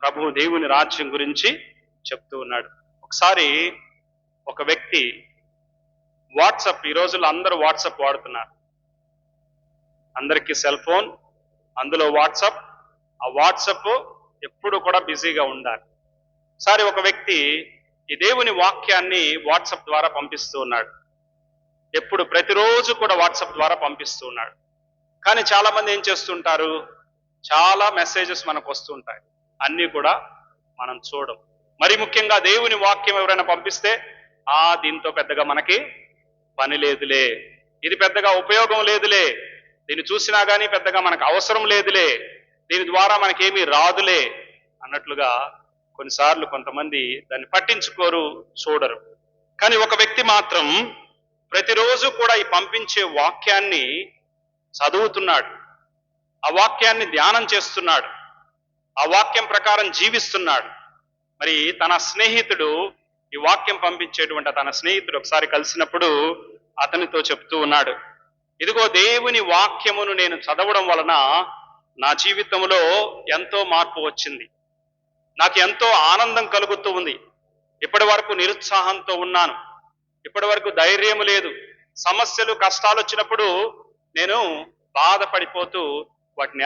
ప్రభు దేవుని రాజ్యం గురించి చెప్తూ ఉన్నాడు. ఒకసారి ఒక వ్యక్తి వాట్సాప్, ఈ రోజుల్లో అందరూ వాట్సాప్ వాడుతున్నారు, అందరికీ సెల్ ఫోన్, అందులో వాట్సాప్. ఆ వాట్సాప్ ఎప్పుడు కూడా బిజీగా ఉండాలి. ఒకసారి ఒక వ్యక్తి ఈ దేవుని వాక్యాన్ని వాట్సాప్ ద్వారా పంపిస్తూ ఉన్నాడు. ప్రతిరోజు కూడా వాట్సాప్ ద్వారా పంపిస్తూ ఉన్నాడు. కానీ చాలా మంది ఏం చేస్తుంటారు, చాలా మెసేజెస్ మనకు వస్తుంటాయి, అన్నీ కూడా మనం చూడం. మరి ముఖ్యంగా దేవుని వాక్యం ఎవరైనా పంపిస్తే, దీంతో పెద్దగా మనకి పని లేదులే, ఇది పెద్దగా ఉపయోగం లేదులే, దీన్ని చూసినా కానీ పెద్దగా మనకు అవసరం లేదులే, దీని ద్వారా మనకేమీ రాదులే అన్నట్లుగా కొన్నిసార్లు కొంతమంది దాన్ని పట్టించుకోరు, చూడరు. కానీ ఒక వ్యక్తి మాత్రం ప్రతిరోజు కూడా ఈ పంపించే వాక్యాన్ని చదువుతున్నాడు, ఆ వాక్యాన్ని ధ్యానం చేస్తున్నాడు, ఆ వాక్యం ప్రకారం జీవిస్తున్నాడు. మరి తన స్నేహితుడు, ఈ వాక్యం పంపించేటువంటి తన స్నేహితుడు ఒకసారి కలిసినప్పుడు అతనితో చెప్తూ ఉన్నాడు, ఇదిగో దేవుని వాక్యమును నేను చదవడం వలన నా జీవితంలో ఎంతో మార్పు వచ్చింది, నాకు ఎంతో ఆనందం కలుగుతూ ఉంది. ఇప్పటి వరకు నిరుత్సాహంతో ఉన్నాను, ఇప్పటి వరకు ధైర్యం లేదు, సమస్యలు కష్టాలు వచ్చినప్పుడు నేను బాధపడిపోతూ వాటిని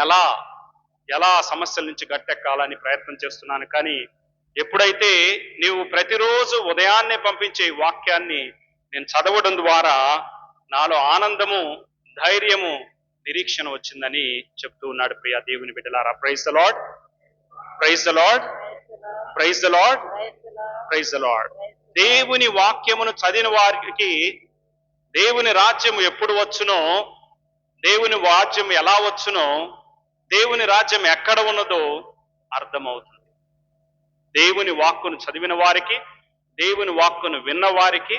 ఎలా సమస్యల నుంచి గట్టెక్కాలని ప్రయత్నం చేస్తున్నాను. కానీ ఎప్పుడైతే నీవు ప్రతిరోజు ఉదయాన్నే పంపించే వాక్యాన్ని నేను చదవడం ద్వారా నాలో ఆనందము, ధైర్యము, నిరీక్షణ వచ్చిందని చెప్తూ ఉన్నాడు. ప్రియ దేవుని బిడ్డలారా, praise the Lord, praise the Lord, praise the Lord, praise the Lord. దేవుని వాక్యమును చదివిన వారికి దేవుని రాజ్యం ఎప్పుడు వచ్చునో, దేవుని రాజ్యం ఎలా వచ్చునో దేవుని రాజ్యం ఎక్కడ ఉన్నదో అర్థమవుతుంది. దేవుని వాక్కును చదివిన వారికి, దేవుని వాక్కును విన్న వారికి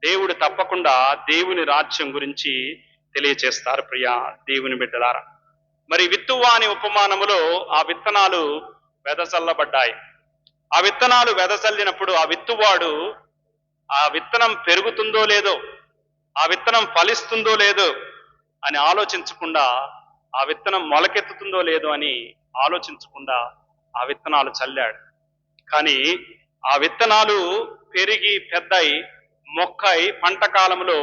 దేవుడు తప్పకుండా దేవుని రాజ్యం గురించి తెలియచేస్తారు. ప్రియా దేవుని బిడ్డలారా, మరి విత్తువాని ఉపమానములో ఆ విత్తనాలు వెదజల్లబడ్డాయి. ఆ విత్తనాలు వెదజల్లినప్పుడు ఆ విత్తువాడు ఆ విత్తనం పెరుగుతుందో లేదో, ఆ విత్తనం ఫలిస్తుందో లేదో అని ఆలోచించకుండా, ఆ విత్తనం మొలకెత్తుతుందో లేదో అని ఆలోచించకుండా ఆ విత్తనాలు చల్లాడు. కానీ ఆ విత్తనాలు పెరిగి పెద్దై మొక్కై పంట కాలంలో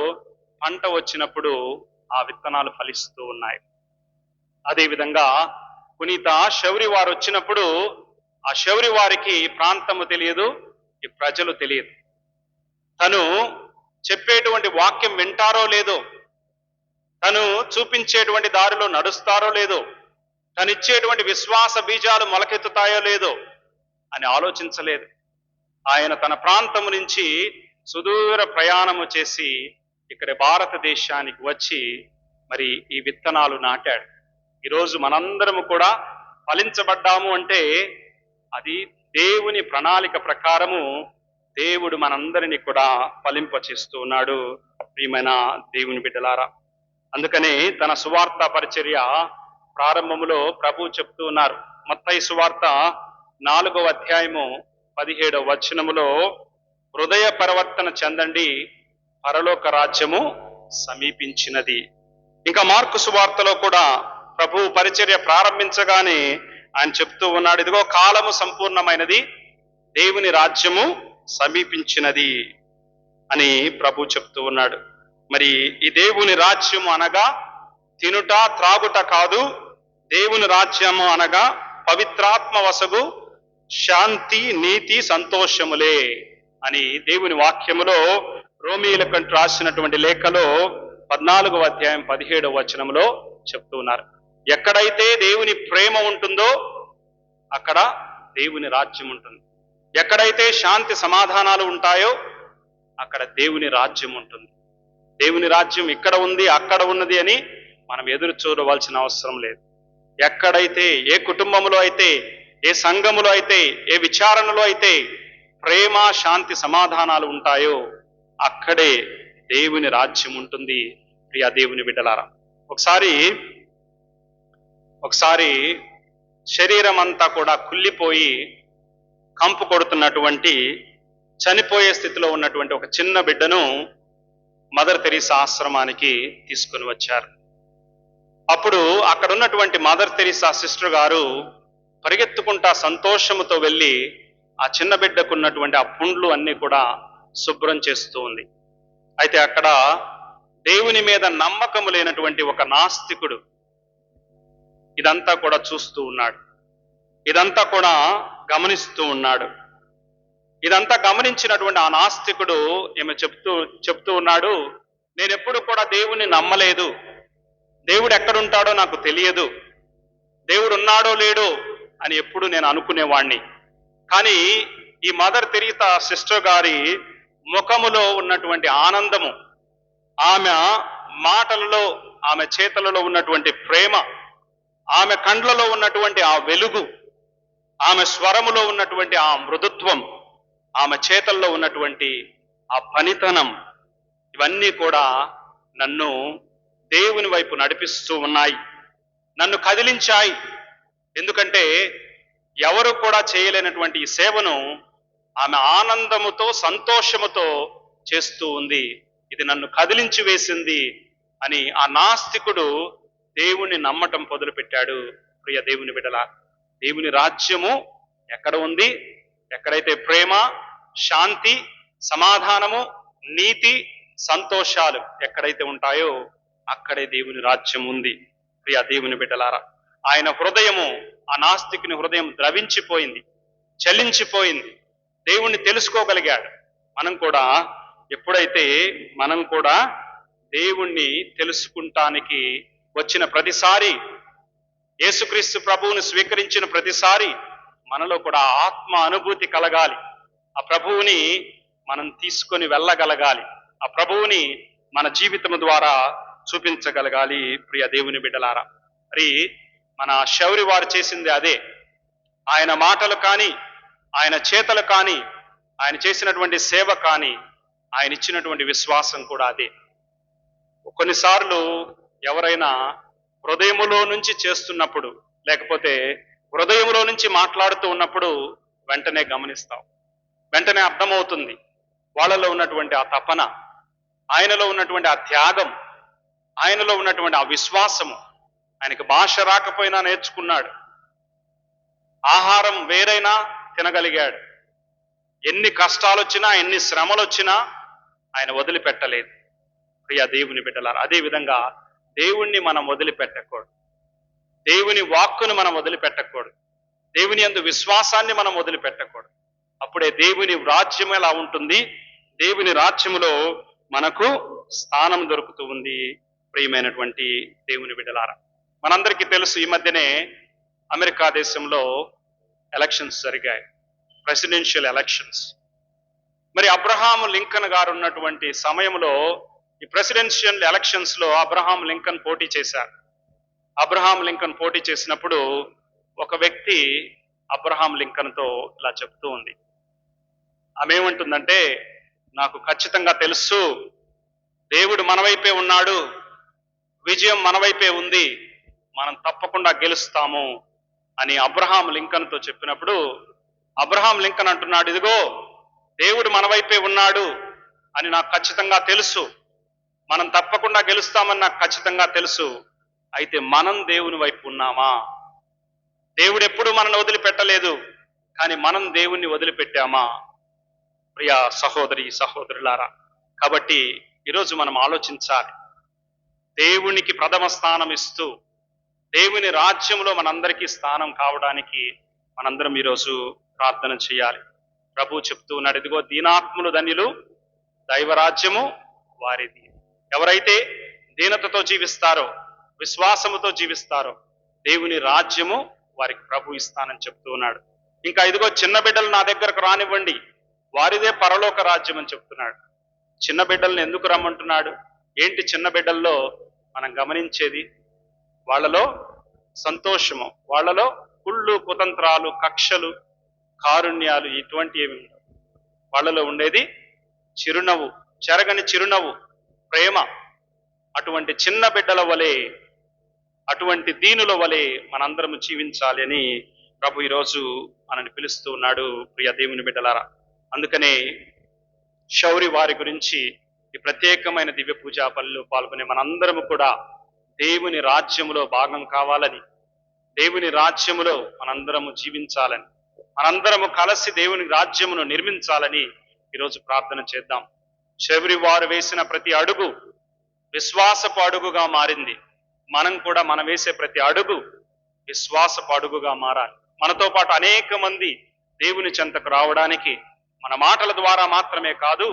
పంట వచ్చినప్పుడు ఆ విత్తనాలు ఫలిస్తూ ఉన్నాయి. అదేవిధంగా పునీత శౌరి వారు వచ్చినప్పుడు ఆ శౌరి వారికి ప్రాంతము తెలియదు, ఈ ప్రజలు తెలియదు. తను చెప్పేటువంటి వాక్యం వింటారో లేదో, తను చూపించేటువంటి దారిలో నడుస్తారో లేదో, తను ఇచ్చేటువంటి విశ్వాస బీజాలు మొలకెత్తుతాయో లేదో అని ఆలోచించలేదు. ఆయన తన ప్రాంతము నుంచి సుదూర ప్రయాణము చేసి ఇక్కడ భారతదేశానికి వచ్చి మరి ఈ విత్తనాలు నాటాడు. ఈరోజు మనందరము కూడా ఫలించబడ్డాము అంటే అది దేవుని ప్రణాళిక ప్రకారము దేవుడు మనందరినీ కూడా ఫలింపచేస్తూ ఉన్నాడు. ప్రియమైన దేవుని బిడ్డలారా, అందుకనే తన సువార్త పరిచర్య ప్రారంభములో ప్రభు చెప్తూ ఉన్నారు. మత్తయి సువార్త 4వ అధ్యాయము 17వ వచనములో, హృదయ పరివర్తన చెందండి, పరలోక రాజ్యము సమీపించినది. ఇంకా మార్కు సువార్తలో కూడా ప్రభు పరిచర్య ప్రారంభించగానే ఆయన చెప్తూ ఉన్నాడు, ఇదిగో కాలము సంపూర్ణమైనది, దేవుని రాజ్యము సమీపించినది అని ప్రభు చెప్తూ ఉన్నాడు. మరి ఈ దేవుని రాజ్యము అనగా తినుట త్రాగుట కాదు, దేవుని రాజ్యము అనగా పవిత్రాత్మ వసగు శాంతి, నీతి, సంతోషములే అని దేవుని వాక్యములో రోమీయులకు రాసినటువంటి లేఖలో 14వ అధ్యాయం 17వ వచనంలో చెప్తూ ఉన్నారు. ఎక్కడైతే దేవుని ప్రేమ ఉంటుందో అక్కడ దేవుని రాజ్యం ఉంటుంది. ఎక్కడైతే శాంతి సమాధానాలు ఉంటాయో అక్కడ దేవుని రాజ్యం ఉంటుంది. దేవుని రాజ్యం ఇక్కడ ఉంది, అక్కడ ఉన్నది అని మనం ఎదురు చూడవలసిన అవసరం లేదు. ఎక్కడైతే, ఏ కుటుంబంలో అయితే, ఏ సంఘములో అయితే, ఏ విచారణలో అయితే ప్రేమ, శాంతి, సమాధానాలు ఉంటాయో అక్కడే దేవుని రాజ్యం ఉంటుంది. ప్రియ దేవుని బిడ్డలారా, ఒకసారి శరీరం అంతా కూడా కుళ్ళిపోయి కంపు కొడుతున్నటువంటి, చనిపోయే స్థితిలో ఉన్నటువంటి ఒక చిన్న బిడ్డను మదర్ తెరీసా ఆశ్రమానికి తీసుకుని వచ్చారు. అప్పుడు అక్కడ ఉన్నటువంటి మదర్ తెరీసా సిస్టర్ గారు పరిగెత్తుకుంటా సంతోషముతో వెళ్ళి ఆ చిన్న బిడ్డకు ఉన్నటువంటి ఆ పుండ్లు అన్ని కూడా శుభ్రం చేస్తూ ఉంది. అయితే అక్కడ దేవుని మీద నమ్మకము లేనటువంటి ఒక నాస్తికుడు ఇదంతా కూడా చూస్తూ ఉన్నాడు, ఇదంతా కూడా గమనిస్తూ ఉన్నాడు. ఇదంతా గమనించినటువంటి ఆ నాస్తికుడు ఏమో చెప్తూ ఉన్నాడు, నేను ఎప్పుడు కూడా దేవుని నమ్మలేదు, దేవుడు ఎక్కడుంటాడో నాకు తెలియదు, దేవుడు ఉన్నాడో లేడో అని ఎప్పుడు నేను అనుకునేవాణ్ణి. కానీ ఈ మదర్ తెరీసా సిస్టర్ గారి ముఖములో ఉన్నటువంటి ఆనందము, ఆమె మాటలలో, ఆమె చేతలలో ఉన్నటువంటి ప్రేమ, ఆమె కండ్లలో ఉన్నటువంటి ఆ వెలుగు, ఆమె స్వరములో ఉన్నటువంటి ఆ మృదుత్వం, ఆమె చేతల్లో ఉన్నటువంటి ఆ పనితనం, ఇవన్నీ కూడా నన్ను దేవుని వైపు నడిపిస్తూ ఉన్నాయి, నన్ను కదిలించాయి. ఎందుకంటే ఎవరు కూడా చేయలేనటువంటి ఈ సేవను ఆమె ఆనందముతో, సంతోషముతో చేస్తూ ఉంది. ఇది నన్ను కదిలించి వేసింది అని ఆ నాస్తికుడు దేవుణ్ణి నమ్మటం మొదలుపెట్టాడు. ప్రియ దేవుని బిడ్డలా, దేవుని రాజ్యము ఎక్కడ ఉంది? ఎక్కడైతే ప్రేమ, శాంతి, సమాధానము, నీతి, సంతోషాలు ఎక్కడైతే ఉంటాయో అక్కడే దేవుని రాజ్యం ఉంది. ప్రియ దేవుని బిడ్డలారా, ఆయన హృదయము, ఆ నాస్తికుని హృదయం ద్రవించిపోయింది, చలించిపోయింది. దేవుణ్ణి తెలుసుకోగలిగాడు. మనం కూడా ఎప్పుడైతే మనం కూడా దేవుణ్ణి తెలుసుకుంటానికి వచ్చిన ప్రతిసారి, యేసుక్రీస్తు ప్రభువుని స్వీకరించిన ప్రతిసారి మనలో కూడా ఆత్మ అనుభూతి కలగాలి. ఆ ప్రభువుని మనం తీసుకొని వెళ్ళగలగాలి, ఆ ప్రభువుని మన జీవితం ద్వారా చూపించగలగాలి. ప్రియ దేవుని బిడ్డలారా, మరి మన శౌరి వారు చేసింది అదే. ఆయన మాటలు కానీ, ఆయన చేతలు కానీ, ఆయన చేసినటువంటి సేవ కానీ, ఆయన ఇచ్చినటువంటి విశ్వాసం కూడా అదే. కొన్నిసార్లు ఎవరైనా హృదయములో నుంచి చేస్తున్నప్పుడు, లేకపోతే హృదయములో నుంచి మాట్లాడుతూ ఉన్నప్పుడు వెంటనే గమనిస్తాం, వెంటనే అర్థమవుతుంది వాళ్ళలో ఉన్నటువంటి ఆ తపన, ఆయనలో ఉన్నటువంటి ఆ త్యాగం, ఆయనలో ఉన్నటువంటి ఆ విశ్వాసము. ఆయనకి భాష రాకపోయినా నేర్చుకున్నాడు, ఆహారం వేరైనా తినగలిగాడు, ఎన్ని కష్టాలు వచ్చినా ఎన్ని శ్రమలు వచ్చినా ఆయన వదిలిపెట్టలేదు. ప్రియ దేవుని బిడ్డలారా, అదే విధంగా దేవుణ్ణి మనం వదిలిపెట్టకూడదు, దేవుని వాక్కును మనం వదిలిపెట్టకూడదు, దేవుని యందు విశ్వాసాన్ని మనం వదిలిపెట్టకూడదు. అప్పుడే దేవుని రాజ్యం ఎలా ఉంటుంది, దేవుని రాజ్యములో మనకు స్థానం దొరుకుతూ ఉంది. ప్రియమైనటువంటి దేవుని బిడ్డలారా, మనందరికీ తెలుసు, ఈ మధ్యనే అమెరికా దేశంలో ఎలక్షన్స్ జరిగాయి, ప్రెసిడెన్షియల్ ఎలక్షన్స్. మరి అబ్రహాం లింకన్ గారు ఉన్నటువంటి సమయంలో ఈ ప్రెసిడెన్షియల్ ఎలక్షన్స్ లో అబ్రహాం లింకన్ పోటీ చేశారు. అబ్రహాం లింకన్ పోటీ చేసినప్పుడు ఒక వ్యక్తి అబ్రహాం లింకన్ తో ఇలా చెప్తూ ఉంది. ఆమె ఏమంటుందంటే, నాకు ఖచ్చితంగా తెలుసు దేవుడు మన వైపే ఉన్నాడు, విజయం మన వైపే ఉంది, మనం తప్పకుండా గెలుస్తాము అని అబ్రహాం లింకన్ తో చెప్పినప్పుడు అబ్రహాం లింకన్ అంటున్నాడు, ఇదిగో దేవుడు మన వైపే ఉన్నాడు అని నాకు ఖచ్చితంగా తెలుసు, మనం తప్పకుండా గెలుస్తామని నాకు ఖచ్చితంగా తెలుసు. అయితే మనం దేవుని వైపు ఉన్నామా? దేవుడు ఎప్పుడు మనల్ని వదిలిపెట్టలేదు, కానీ మనం దేవుణ్ణి వదిలిపెట్టామా? ప్రియ సహోదరి సహోదరులారా, కాబట్టి ఈరోజు మనం ఆలోచించాలి. దేవునికి ప్రథమ స్థానం ఇస్తూ దేవుని రాజ్యంలో మనందరికీ స్థానం కావడానికి మనందరం ఈరోజు ప్రార్థన చేయాలి. ప్రభు చెప్తూ ఉన్నాడు, ఇదిగో దీనాత్ములు ధన్యులు, దైవరాజ్యము వారిది. ఎవరైతే దీనతతో జీవిస్తారో, విశ్వాసముతో జీవిస్తారో, దేవుని రాజ్యము వారికి ప్రభు ఇస్తానని చెప్తూ ఉన్నాడు. ఇంకా ఇదిగో చిన్న బిడ్డలు నా దగ్గరకు రానివ్వండి, వారిదే పరలోక రాజ్యం అని చెప్తున్నాడు. చిన్న బిడ్డలను ఎందుకు రమ్మంటున్నాడు? ఏంటి చిన్న బిడ్డల్లో మనం గమనించేది? వాళ్ళలో సంతోషము, వాళ్ళలో కుళ్ళు కుతంత్రాలు, కక్షలు, కారుణ్యాలు ఇటువంటి ఏమి ఉండవు. వాళ్ళలో ఉండేది చిరునవ్వు, చెరగని చిరునవ్వు, ప్రేమ. అటువంటి చిన్న బిడ్డల వలె, అటువంటి దీనుల వలె మనందరము జీవించాలి అని ప్రభు ఈరోజు మనల్ని పిలుస్తూ ఉన్నాడు. ప్రియ దేవుని బిడ్డలారా, అందుకనే శౌరి వారి గురించి ఈ ప్రత్యేకమైన దివ్య పూజా బలిలో పాల్గొనే మనందరము కూడా దేవుని రాజ్యములో భాగం కావాలని, దేవుని రాజ్యములో మనందరము జీవించాలని, మనందరము కలిసి దేవుని రాజ్యమును నిర్మించాలని ఈరోజు ప్రార్థన చేద్దాం. శౌరి వారు వేసిన ప్రతి అడుగు విశ్వాసపు అడుగుగా మారింది. మనం కూడా మనం వేసే ప్రతి అడుగు విశ్వాసపు అడుగుగా మారాలి. మనతో పాటు అనేక మంది దేవుని చెంతకు రావడానికి మన మాటల ద్వారా మాత్రమే కాదు,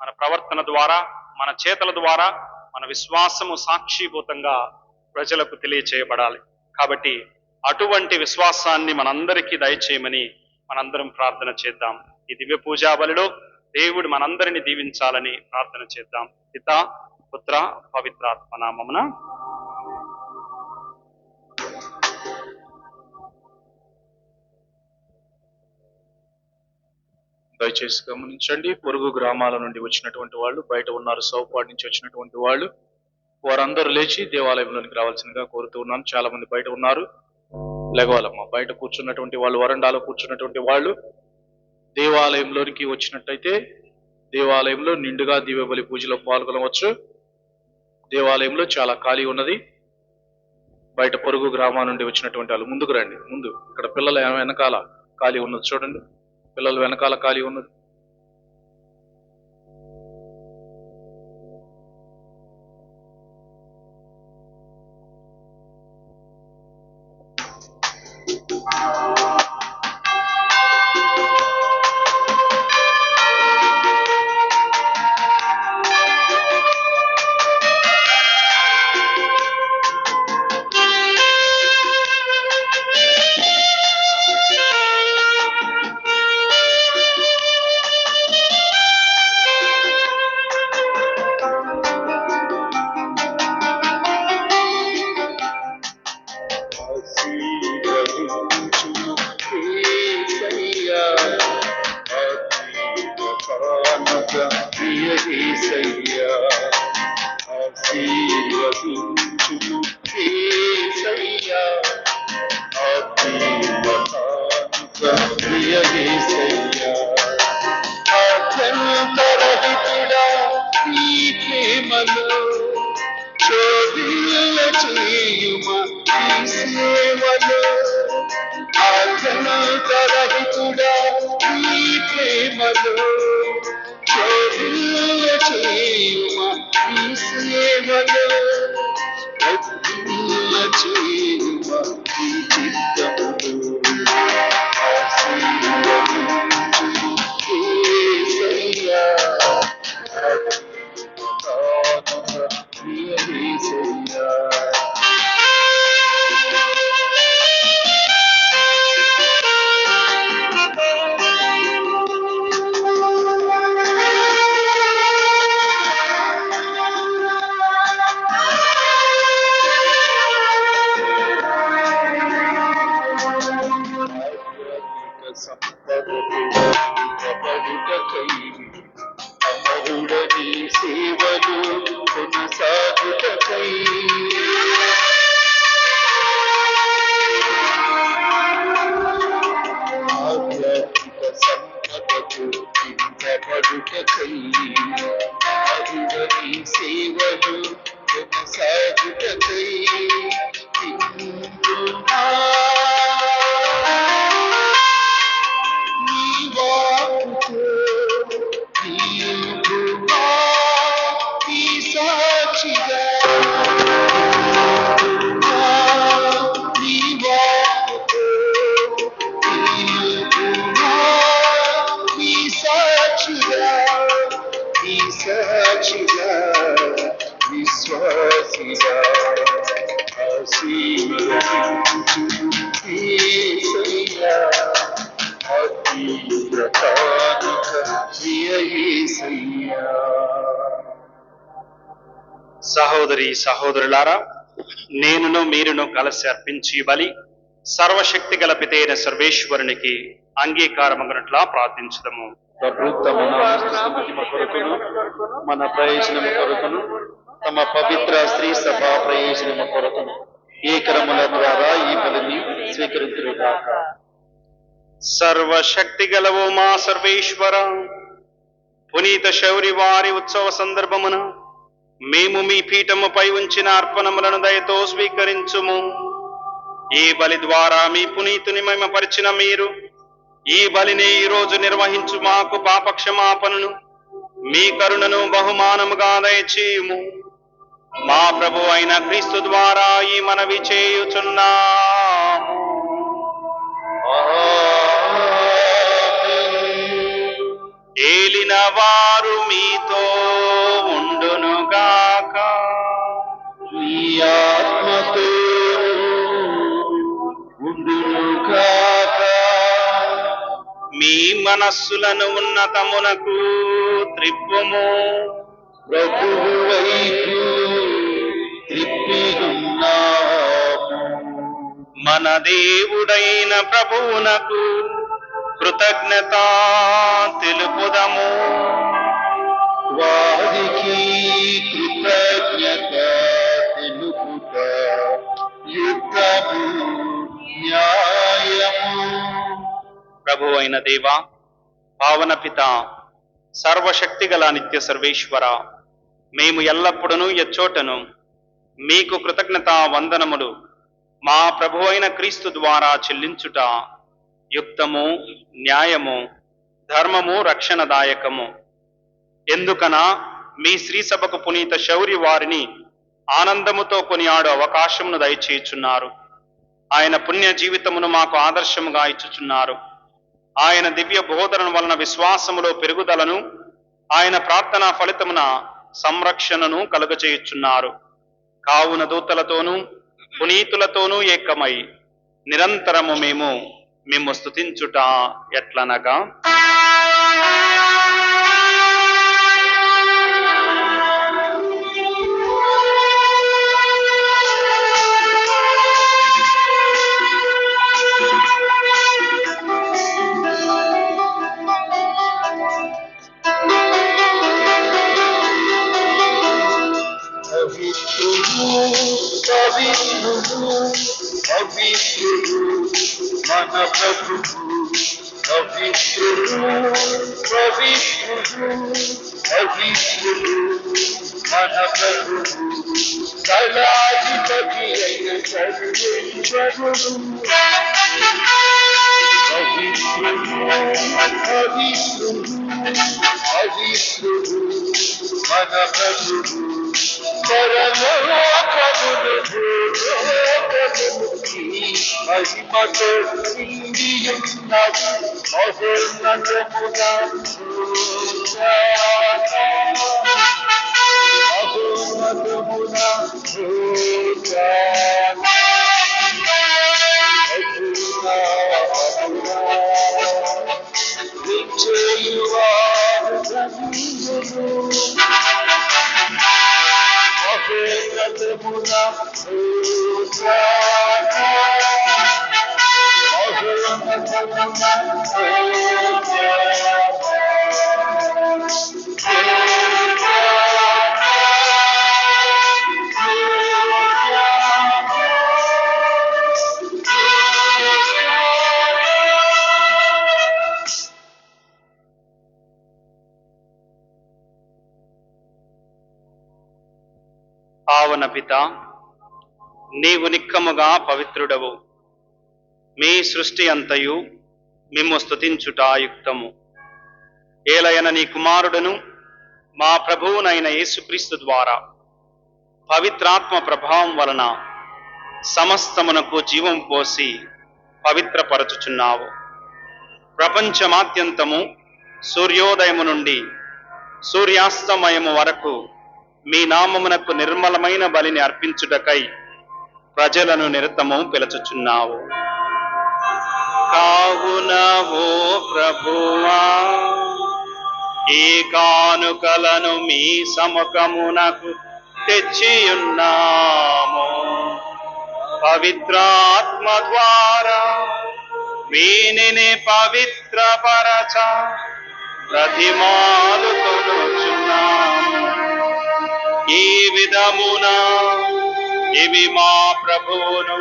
మన ప్రవర్తన ద్వారా, మన చేతల ద్వారా, మన విశ్వాసము సాక్షిభూతంగా ప్రజలకు తెలియచేయబడాలి. కాబట్టి అటువంటి విశ్వాసాన్ని మనందరికీ దయచేయమని మనందరం ప్రార్థన చేద్దాం. ఈ దివ్య పూజా బలిలో దేవుడు మనందరిని దీవించాలని ప్రార్థన చేద్దాం. పితా పుత్ర పవిత్రాత్మ నామమున. దయచేసి గమనించండి, పొరుగు గ్రామాల నుండి వచ్చినటువంటి వాళ్ళు బయట ఉన్నారు, సౌపాడు నుంచి వచ్చినటువంటి వాళ్ళు, వారందరూ లేచి దేవాలయంలోనికి రావాల్సిందిగా కోరుతూ ఉన్నాను. చాలా మంది బయట ఉన్నారు, లేగవాలమ్మా. బయట కూర్చున్నటువంటి వాళ్ళు, వరండాలో కూర్చున్నటువంటి వాళ్ళు దేవాలయంలోనికి వచ్చినట్టయితే దేవాలయంలో నిండుగా దివ్య బలి పూజలో పాల్గొనవచ్చు. దేవాలయంలో చాలా ఖాళీ ఉన్నది. బయట పొరుగు గ్రామా నుండి వచ్చినటువంటి వాళ్ళు ముందుకు రండి. ముందు ఇక్కడ పిల్లల వెనకాల ఖాళీ ఉన్నది చూడండి, పిల్లల వెనకాల ఖాళీ ఉన్నది. ప్రియ యేసయ్యా ఆశీర్వదించుము యేసయ్యా ప్రియ యేసయ్యా అత్యంతరహితుడా నీ ప్రేమలో శోభిల్ల చేయుమా ఈ సేవలో అత్యంతరహితుడా నీ ప్రేమలో శోభిల్ల చేయుమా ఈ సేవలో వర్ధిల్ల చేయుమా ఈ చిత్తములో ఆశీర్వదించుము యేసయ్యా ప్రియ యేసయ్యా అమరుడని సేవలు కొనసాగుటకై ఆధ్యాత్మిక సంపదకు చింతపడుటకై అమరుడని సేవలు కొనసాగుటకై ఇందునా విశ్వాసిగా ఆశీర్వదించు యేసయ్యా సహోదరి సహోదరులారా, నేనును మీరును కలిసి అర్పించి బలి సర్వశక్తి గల పితైన సర్వేశ్వరునికి అంగీకారమగునట్లా ప్రార్థించుదము. ప్రభుత్వ మహిమ కొరకును మన ప్రయోజనము కొరకును తమ పవిత్ర స్త్రీ సభ ప్రయోజనము కొరకును ఈ క్రముల ద్వారా ఈ బలిని స్వీకరించుగాక. సర్వశక్తి గలవో మా సర్వేశ్వర, పునీత శౌరి వారి ఉత్సవ సందర్భమున మేము మీ పీఠముపై ఉంచిన అర్పణములను దయతో స్వీకరించుము. ఈ బలి ద్వారా మీ పునీతుని మహిమపరిచిన మీరు ఈ బలిని ఈ రోజు నిర్వహించు మాకు పాపక్షమాపణను మీ కరుణను బహుమానముగా దయచేయుము. మా ప్రభు అయిన క్రీస్తు ద్వారా ఈ మనవి చేయుచున్నాము. ఏలిన వారు మీతో ఉండునుగాక. మీ ఆత్మతో ఉండునుగాక. మీ మనస్సులను ఉన్నతమునకు త్రిప్పుము. ప్రభువు వైపు త్రిప్పి ఉన్నాము. మన దేవుడైన ప్రభువునకు కృతజ్ఞత తెలుపుదము. వారికి కృతజ్ఞత తెలుపుట యుద్ధము న్యాయము. ప్రభు అయిన దేవా, పావన పిత, సర్వశక్తి గల నిత్య సర్వేశ్వర, మేము ఎల్లప్పుడూ ఎచ్చోటను మీకు కృతజ్ఞత వందనములు మా ప్రభు అయిన క్రీస్తు ద్వారా చెల్లించుట యుక్తము, న్యాయము, ధర్మము, రక్షణదాయకము. ఎందుకనా మీ శ్రీ సభకు పునీత శౌరి వారిని ఆనందముతో కొనియాడు అవకాశమును దయచేయుచున్నారు. ఆయన పుణ్య జీవితమును మాకు ఆదర్శముగా ఇచ్చుచున్నారు. ఆయన దివ్య బోధన వలన విశ్వాసములో పెరుగుదలను, ఆయన ప్రార్థనా ఫలితమున సంరక్షణను కలుగచేయుచున్నారు. కావున దూతలతోనూ పునీతులతోనూ ఏకమై నిరంతరము మేము స్తుతించుట ఎట్లనగా, పవిత్రుడు మన ప్రభువు, పవిత్రుడు పవిత్రుడు పవిత్రుడు మన ప్రభువు, స్థలాధిపతి అయిన సర్వేశ్వరుడు. పవిత్రుడు పవిత్రుడు పవిత్రుడు మన ప్రభువు, పరలోకములు భూలోకములు నీ మహిమతో నిండియున్నది. మహోన్నతమున మహోన్నతమున విజయువారు ధన్యులు. మహోన్నతమున పావన పిత, నీవు నిక్కముగా పవిత్రుడవు. మీ సృష్టి అంతయు మిమ్ము స్తుతించుట యుక్తము. ఏలయన నీ కుమారుడును మా ప్రభువునైన యేసుక్రీస్తు ద్వారా పవిత్రాత్మ ప్రభావం వలన సమస్తమునకు జీవం పోసి పవిత్రపరచుచున్నావు. ప్రపంచమాద్యంతము సూర్యోదయము నుండి సూర్యాస్తమయము వరకు మీ నామమునకు నిర్మలమైన బలిని అర్పించుటకై ప్రజలను నిరతము పిలుచుచున్నావు. కావున ఓ ప్రభువా, ఈ కానుకలను మీ సముఖమునకు తెచ్చియున్నాము. పవిత్రాత్మ ద్వారా వీనిని పవిత్రపరచ బ్రతిమాలుకొనుచున్నాము. ఈ విధమున ఇవి మా ప్రభువును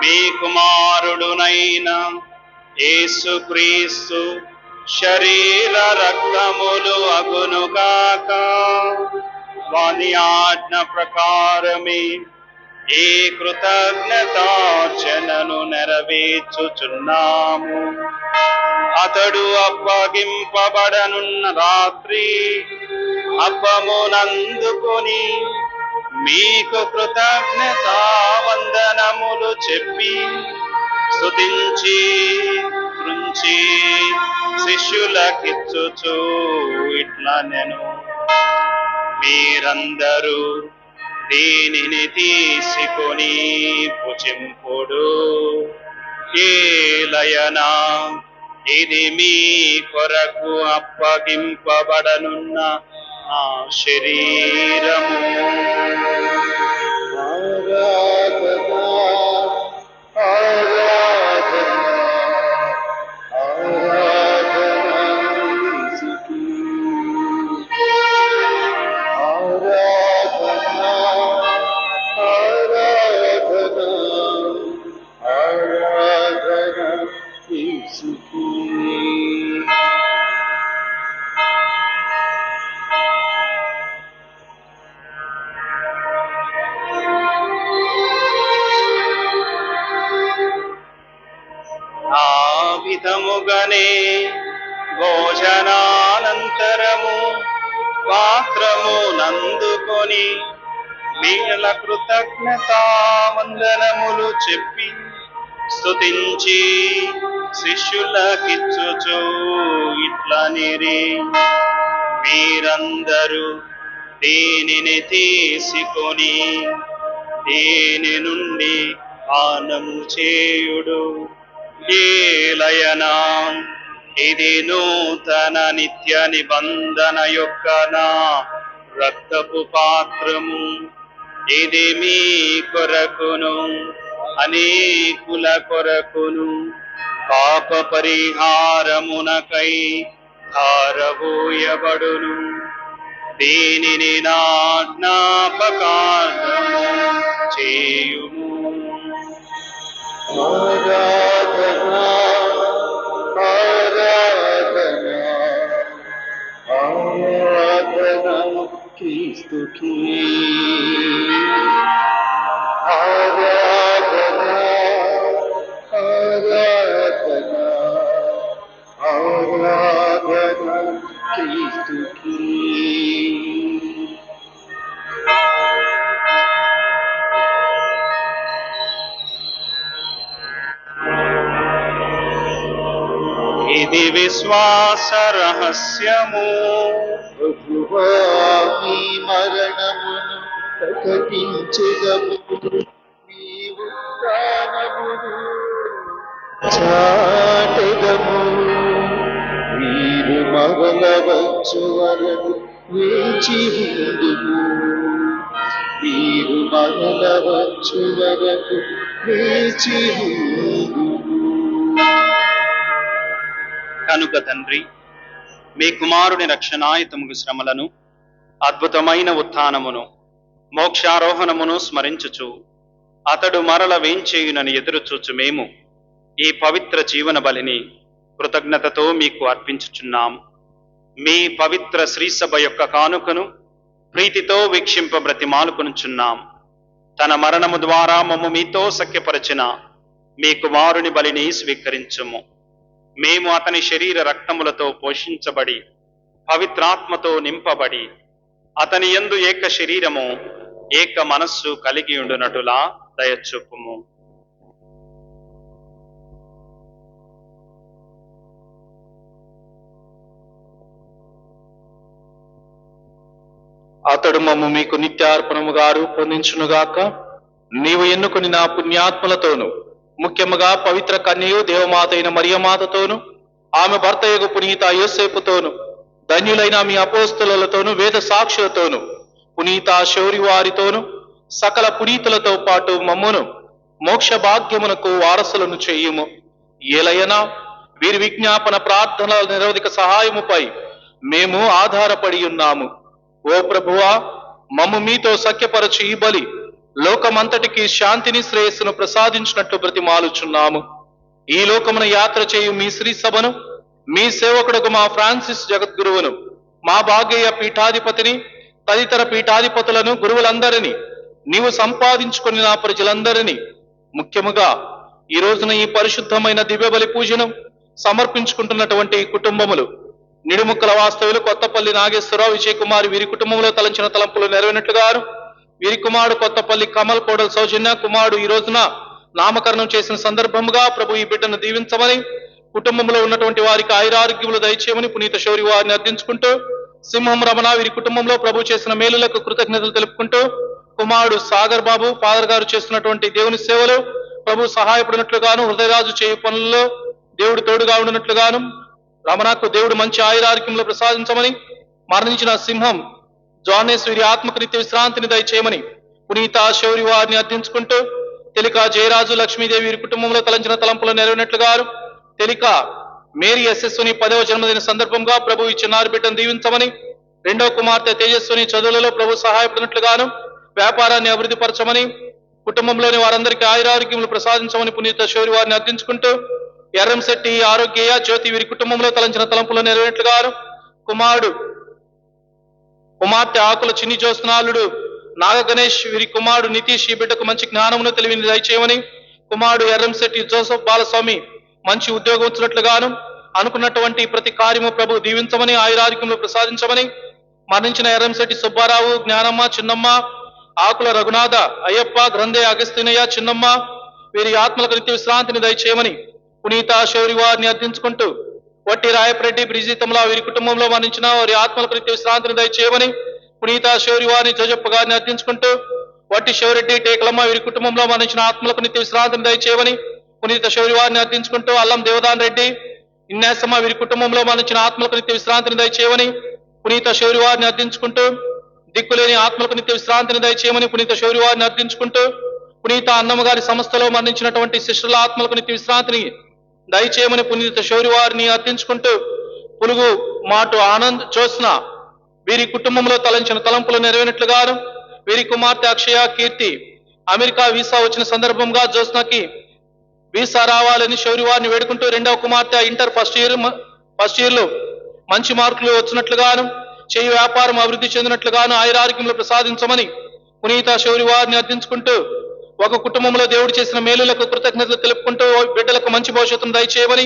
మీ కుమారుడునైన యేసుక్రీస్తు శరీర రక్తములు అగునుగాక. వాని ఆజ్ఞ ప్రకారమే ఈ కృతజ్ఞతార్చనను నెరవేర్చుచున్నాము. అతడు అప్పగింపబడనున్న రాత్రి అప్పమునందుకొని మీకు కృతజ్ఞతా వందనములు చెప్పి స్తుతించి త్రుంచి శిష్యులకిచ్చుచు ఇట్లనెను, మీరందరూ దీనిని తీసుకొని భుజింపుడు. ఏలయనా ఇది మీ కొరకు అప్పగింపబడనున్న ఆ శరీరము. ఆరాధనా ఆరాధనా ఆరాధనా యేసుకి. ఆరాధనా ఆరాధనా ఆరాధనా యేసుకి. ఆ విధముగానే భోజనానంతరము పాత్రము నందుకొని మీల కృతజ్ఞతా వందనములు చెప్పి స్తుతించి శిష్యులకిచ్చుచు ఇట్లనిరి, మీరందరూ దీనిని తీసుకొని దీని నుండి పానము చేయుడు. ఏలయనా ఇది నూతన నిత్య నిబంధన యొక్క నా రక్తపు పాత్రము. ఇది మీ కొరకును అనేకుల కొరకును పాప పరిహారమునకై ధారబోయబడును. దీనిని నా జ్ఞాపకార్థము చేయుము. ఆరాధనా ఆరాధనా ఆరాధనా క్రీస్తుకి ఆరాధనా ఆరాధనా ఆరాధనా క్రీస్తుకి. ఇది విశ్వాస రహస్యము, ప్రభువా మీ మరణమును ప్రకటించెదము, మీ ఉత్థానమును చాటెదము. మీరు మరల వచ్చు వరకు వేచి ఉండుము, మీరు మరల వచ్చు వరకు వేచి ఉండుము. కనుక తండ్రి, మీ కుమారుని రక్షణాయుతముగు శ్రమలను, అద్భుతమైన ఉత్థానమును, మోక్షారోహణమును స్మరించుచు అతడు మరల వేంచేయునని ఎదురుచూచు మేము ఈ పవిత్ర జీవన బలిని కృతజ్ఞతతో మీకు అర్పించుచున్నాము. మీ పవిత్ర శ్రీసభ యొక్క కానుకను ప్రీతితో వీక్షింప బ్రతిమాలుకొనుచున్నాం. తన మరణము ద్వారా మమ్ము మీతో సఖ్యపరచిన మీ కుమారుని బలిని స్వీకరించుము. మేము అతని శరీర రక్తములతో పోషించబడి పవిత్రాత్మతో నింపబడి అతని యందు ఏక శరీరము ఏక మనస్సు కలిగి ఉండునటులా దయచూపుము. అతడు మమ్ము మీకు నిత్యార్పణముగా రూపొందించునుగాక. నీవు ఎన్నుకుని నా పుణ్యాత్మలతోను, ముఖ్యముగా పవిత్ర కన్యయు దేవమాత అయిన మరియమాతతోను, ఆమె భర్తయగు పునీత యోసేపుతోను, ధన్యులైన మీ అపోస్తలులతోను, వేద సాక్షులతోను, పునీత శౌరి వారితోను, సకల పునీతులతో పాటు మమ్మును మోక్ష భాగ్యమునకు వారసులను చెయ్యుము. ఏలయనా వీరి విజ్ఞాపన ప్రార్థనల నిరవధిక సహాయముపై మేము ఆధారపడి ఉన్నాము. ఓ ప్రభువా, మమ్ము మీతో సఖ్యపరచు ఈ బలి లోకమంతటికి శాంతిని శ్రేయస్సును ప్రసాదించినట్లు బ్రతిమాలుచున్నాము. ఈ లోకమున యాత్ర చేయు మీ శ్రీ సభను, మీ సేవకుడుకు మా ఫ్రాన్సిస్ జగద్గురువును, మా భాగ్య పీఠాధిపతిని, తదితర పీఠాధిపతులను, గురువులందరినీ, నీవు సంపాదించుకుని నా ప్రజలందరినీ, ముఖ్యముగా ఈ రోజున ఈ పరిశుద్ధమైన దివ్యబలి పూజను సమర్పించుకుంటున్నటువంటి కుటుంబములు, నిడుముక్కల వాస్తవులు, కొత్తపల్లి నాగేశ్వరరావు, విజయ్ కుమార్ వీరి కుటుంబంలో తలంచిన తలంపులు నెరవేరినట్లుగాను, వీరి కుమారుడు కొత్తపల్లి కమల్ కోడలు సౌజన్య కుమారుడు ఈ రోజున నామకరణం చేసిన సందర్భముగా ప్రభు ఈ బిడ్డను దీవించమని, కుటుంబంలో ఉన్నటువంటి వారికి ఆయురారోగ్యములు దయచేయమని పునీత శౌరి వారిని అర్థించుకుంటూ, సింహం రమణ వీరి కుటుంబంలో ప్రభు చేసిన మేలులకు కృతజ్ఞతలు తెలుపుకుంటూ, కుమారుడు సాగర్ బాబు ఫాదర్ గారు చేస్తున్నటువంటి దేవుని సేవలు ప్రభు సహాయపడినట్లుగాను, హృదయరాజు చేయు పనుల్లో దేవుడు తోడుగా ఉండినట్లుగాను, రమణకు దేవుడు మంచి ఆయురారోగ్యములు ప్రసాదించమని, మరణించిన సింహం జానేస్ వీరి ఆత్మకు నిత్య విశ్రాంతిని దయచేయమని పునీత శౌరి వారిని అర్థించుకుంటూ, తెలిక జయరాజు లక్ష్మీదేవి వీరి కుటుంబంలో తలంచిన తలంపులు నెరవేరినట్లుగాను, తెలిక మేరీ యశస్సుని 10వ జన్మదిన సందర్భంగా ప్రభు ఈ చిన్నారి బిడ్డను దీవించమని, రెండవ కుమార్తె తేజస్సుని చదువులలో ప్రభు సహాయపడినట్లుగాను వ్యాపారాన్ని అభివృద్ధి పరచమని, కుటుంబంలోని వారందరికీ ఆయురారోగ్యములు ప్రసాదించమని పునీత శౌరి వారిని అర్థించుకుంటూ, ఎర్రంశెట్టి ఆరోగ్య జ్యోతి వీరి కుటుంబంలో తలంచిన తలంపులు నెరవేరినట్లుగాను, కుమార్తె ఆకుల చిన్ని జ్యోత్స్నాలుడు నాగ గణేష్ వీరి కుమారుడు నితీష్ ఈ బిడ్డకు మంచి జ్ఞానమును తెలివిని దయచేయమని, కుమారుడు ఎర్రంశెట్టి జోసఫ్ బాలస్వామి మంచి ఉద్యోగం వచ్చినట్లుగాను, అనుకున్నటువంటి ప్రతి కార్యము ప్రభు దీవించమని, ఆయురారోగ్యములు ప్రసాదించమని, మరణించిన ఎర్రంశెట్టి సుబ్బారావు, జ్ఞానమ్మ, చిన్నమ్మ, ఆకుల రఘునాథ, అయ్యప్ప, గ్రంథే అగస్తినయ్య, చిన్నమ్మ వీరి ఆత్మలకు నిత్య విశ్రాంతిని దయచేయమని పునీత శౌరి వారిని అర్థించుకుంటూ, వట్టి రాయపరెడ్డి బ్రిజితముల వీరి కుటుంబంలో మరణించిన వారి ఆత్మలకు నిత్య విశ్రాంతిని దయచేయమని పునీత శౌరి వారిని జోజప్ప గారిని అర్థించుకుంటూ, వట్టి శివరెడ్డి టేకలమ్మ వీరి కుటుంబంలో మరణించిన ఆత్మలకు నిత్య విశ్రాంతిని దయచేయమని పునీత శౌరి వారిని అర్థించుకుంటూ, అల్లం దేవదాన్ రెడ్డి, ఇన్నేసమ్మ వీరి కుటుంబంలో మరణించిన ఆత్మలకు నిత్య విశ్రాంతిని దయచేయమని పునీత శౌరి వారిని అర్థించుకుంటూ, దిక్కులేని ఆత్మలకు నిత్య విశ్రాంతిని దయచేయమని పునీత శౌరి వారిని అర్థించుకుంటూ, పునీత అన్నమ్మ గారి సంస్థలో మరణించినటువంటి శిష్యుల ఆత్మలకు నిత్య విశ్రాంతిని దయచేయమని పునీత శౌరి వారిని అర్థించుకుంటూ, పులుగు మాటు ఆనంద్ జ్యోత్స్న వీరి కుటుంబంలో తలంచిన తలంపులు నెరవేరినట్లుగాను, వీరి కుమార్తె అక్షయ కీర్తి అమెరికా వీసా వచ్చిన సందర్భంగా జ్యోత్స్నకి వీసా రావాలని శౌరి వారిని వేడుకుంటూ రెండవ కుమార్తె ఇంటర్ ఫస్ట్ ఇయర్ లో మంచి మార్కులు వచ్చినట్లుగాను, చేయి వ్యాపారం అభివృద్ధి చెందినట్లుగాను ఆయురారోగ్యంలో ప్రసాదించమని పునీత శౌరి వారిని అర్థించుకుంటూ, ఒక కుటుంబంలో దేవుడు చేసిన మేలులకు కృతజ్ఞతలు తెలుపుకుంటూ బిడ్డలకు మంచి భవిష్యత్తును దయచేయమని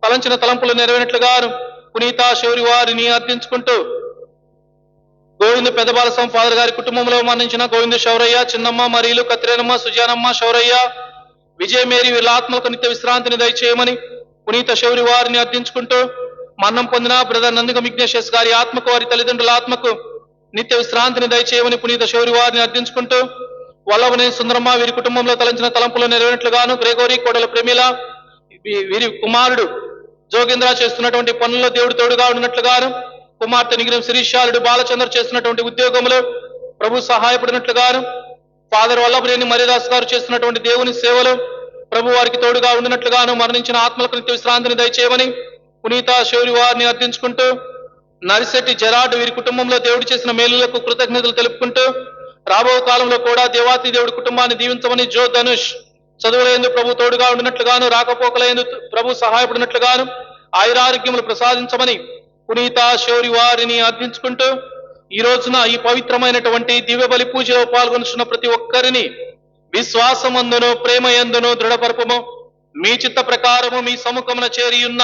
తలంచిన తలంపులు నెరవేరినట్లుగాను పునీత శౌరి వారిని అర్థించుకుంటూ, గోవింద పెద్దబాలసం ఫాదర్ గారి కుటుంబంలో మరణించిన గోవింద శౌరయ్య, చిన్నమ్మ, మరియలు, కత్రేనమ్మ, సుజానమ్మ, శౌరయ్య, విజయమేరి వీళ్ళ ఆత్మలకు నిత్య విశ్రాంతిని దయచేయమని పునీత శౌరి వారిని అర్థించుకుంటూ, మరణం పొందిన బ్రదర్ నందిగం ఇగ్నేషియస్ గారి ఆత్మకు, వారి తల్లిదండ్రుల ఆత్మకు నిత్య విశ్రాంతిని దయచేయమని పునీత శౌరి వారిని అర్థించుకుంటూ, వల్లవని సుందరమ్మ వీరి కుటుంబంలో తలంచిన తలంపులు నెరవేరినట్లుగాను, గ్రేగోరి కోడల ప్రేమిల వీరి కుమారుడు జోగేంద్ర చేస్తున్నటువంటి పనుల్లో దేవుడు తోడుగా ఉన్నట్లుగాను, కుమార్తె నిగిరం శిరీషాలుడు బాలచంద్ర చేస్తున్నటువంటి ఉద్యోగంలో ప్రభు సహాయపడినట్లుగాను, ఫాదర్ వల్లభనేని మర్యాదాస్ గారు చేస్తున్నటువంటి దేవుని సేవలు ప్రభు వారికి తోడుగా ఉండినట్లుగాను మరణించిన ఆత్మలకు నిత్య విశ్రాంతిని దయచేయమని పునీత శౌరి వారిని అర్థించుకుంటూ, నరిశెట్టి జెరార్డ్ వీరి కుటుంబంలో దేవుడు చేసిన మేలులకు కృతజ్ఞతలు తెలుపుకుంటూ, రాబో కాలంలో కూడా దేవాతి దేవుడి కుటుంబాన్ని దీవించమని జో ధనుష్ చదువులందు ప్రభు తోడుగా ఉండినట్లుగాను, రాకపోకలందు ప్రభు సహాయపడినట్లుగాను ఆయురారోగ్యములు ప్రసాదించమని పునీత శౌరి వారిని అర్థించుకుంటూ, ఈ రోజున ఈ పవిత్రమైనటువంటి దివ్య బలి పూజలో పాల్గొనుచున్న ప్రతి ఒక్కరిని విశ్వాసమందును ప్రేమ యందును దృఢపరపము. మీ చిత్త ప్రకారము మీ సముఖమున చేరియున్న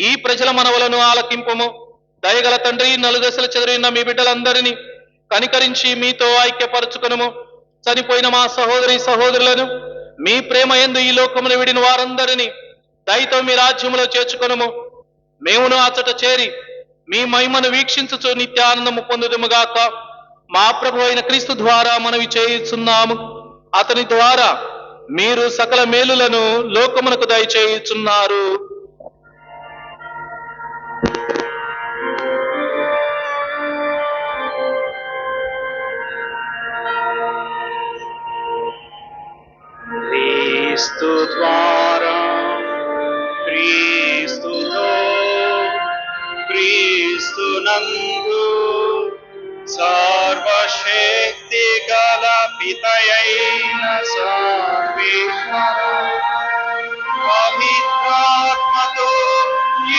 ఈ ప్రజల మనవలను ఆలకింపము. దయగల తండ్రి, నలుదశల చెదిరిన మీ బిడ్డలందరినీ కనికరించి మీతో ఐక్యపరచుకొనుము. చనిపోయిన మా సహోదరి సహోదరులను మీ ప్రేమ యందు ఈ లోకమును విడిన వారందరినీ దయతో మీ రాజ్యములో చేర్చుకొనుము. మేమును అచట చేరి మీ మహిమను వీక్షించుచు నిత్యానందము పొందుదుముగాక. మా ప్రభు అయిన క్రీస్తు ద్వారా మనవి చేయుచున్నాము. అతని ద్వారా మీరు సకల మేలులను లోకమునకు దయచేయుచున్నారు. క్రీస్తు ద్వారా, క్రీస్తులో, క్రీస్తునందు సర్వశక్తి గల పితయైన సర్వేశ్వర పవిత్రాత్మతో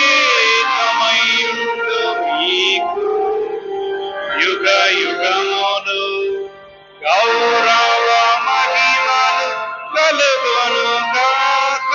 ఏకమయుండు మీకు యుగ యుగములు గౌరవ మహిమలు కలుగును గాక.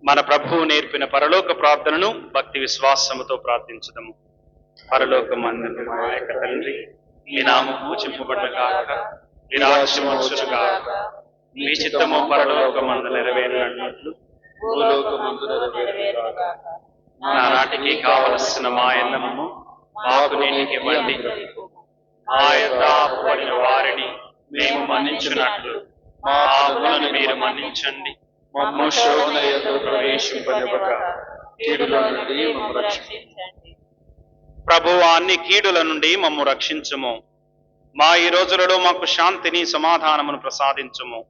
మన ప్రభువు నేర్పిన పరలోక ప్రార్థనను భక్తి విశ్వాసముతో ప్రార్థించుదాము. పరలోకమందు మా యొక్క తండ్రి, మీ నామము పూజింపబడును గాక, మీ రాజ్యము వచ్చును గాక, మీ చిత్తము పరలోకమందు నెరవేరినట్లు భూలోకమందు నెరవేరును గాక. నానాటికి కావలసిన మా అన్నము మాకు నేటికి ఇవ్వండి. మా యొద్ద అప్పుబడిన వారిని మేము మన్నించున్నట్లు మా అప్పులను మీరు మన్నించండి. మమ్ము శోధన యందు ప్రవేశింపనివ్వక కీడుల నుండి మమ్ము రక్షించండి. ప్రభువా, అన్ని కీడుల నుండి మమ్ము రక్షించుము. మా ఈ రోజులలో మాకు శాంతిని సమాధానమును ప్రసాదించుము.